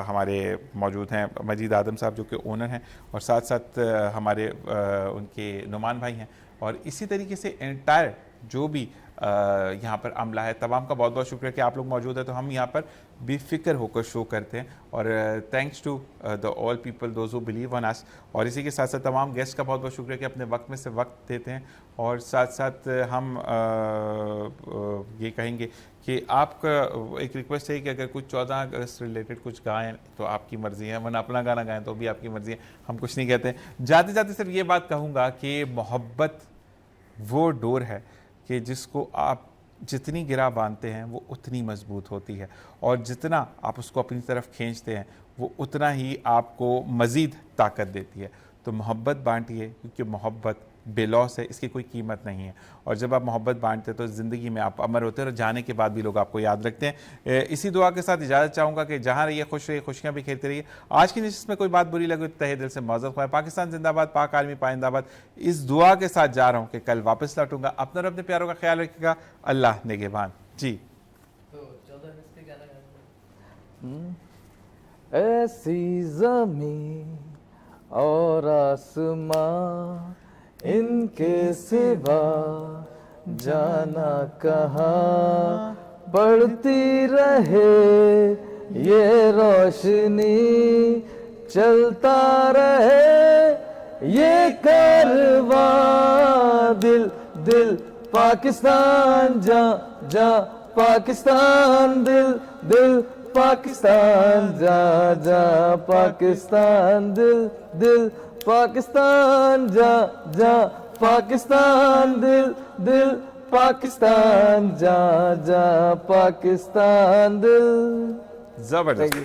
Speaker 1: हमारे मौजूद हैं, मजीद आदम साहब जो कि ओनर हैं, और साथ साथ हमारे उनके नुमान भाई हैं, और इसी तरीके से एंटायर जो भी यहाँ पर अमला है, तमाम का बहुत बहुत शुक्रिया कि आप लोग मौजूद हैं। तो हम यहाँ पर बेफिक्र होकर शो करते हैं, और thanks to the all people those who believe on us. और इसी के साथ साथ तमाम गेस्ट का बहुत बहुत शुक्रिया कि अपने वक्त में से वक्त देते हैं, और साथ साथ हम ये कहेंगे कि आपका एक रिक्वेस्ट है कि अगर कुछ 14 अगस्त रिलेटेड कुछ गाएं तो आपकी मर्ज़ी है, वरना अपना गाना गाएं तो भी आपकी मर्ज़ी है, हम कुछ नहीं कहते। जाते जाते सिर्फ ये बात कहूँगा कि मोहब्बत वो डोर है कि जिसको आप जितनी गिरा बांधते हैं वो उतनी मजबूत होती है, और जितना आप उसको अपनी तरफ खींचते हैं वो उतना ही आपको मज़ीद ताकत देती है। तो मोहब्बत बांटिए, क्योंकि मोहब्बत बेलौस है, इसकी कोई कीमत नहीं है। और जब आप मोहब्बत बांटते हैं तो ज़िंदगी में आप अमर होते हैं और जाने के बाद भी लोग आपको याद रखते हैं। इसी दुआ के साथ इजाज़त चाहूँगा कि जहाँ रहिए खुश रहिए, खुशियाँ भी खेलते रहिए। आज की नशिस्त में कोई बात बुरी लगे तो तहे दिल से मौजूद हुआ है। पाकिस्तान जिंदाबाद, पाक आर्मी पाइंदाबाद। इस दुआ के साथ जा रहा हूँ कि कल वापस लौटूंगा। अपने और अपने प्यारों का ख्याल रखिएगा। अल्लाह निगहबान जी।
Speaker 4: ऐसी ज़मीं और आसमां इनके सिवा जाना कहाँ, बढ़ती रहे ये रोशनी, चलता रहे ये कारवां, दिल दिल पाकिस्तान, जा जा पाकिस्तान, दिल दिल पाकिस्तान, जा जा पाकिस्तान, दिल दिल पाकिस्तान, जा जा पाकिस्तान, दिल दिल पाकिस्तान, जा जा पाकिस्तान, दिल।
Speaker 1: जबरदस्त।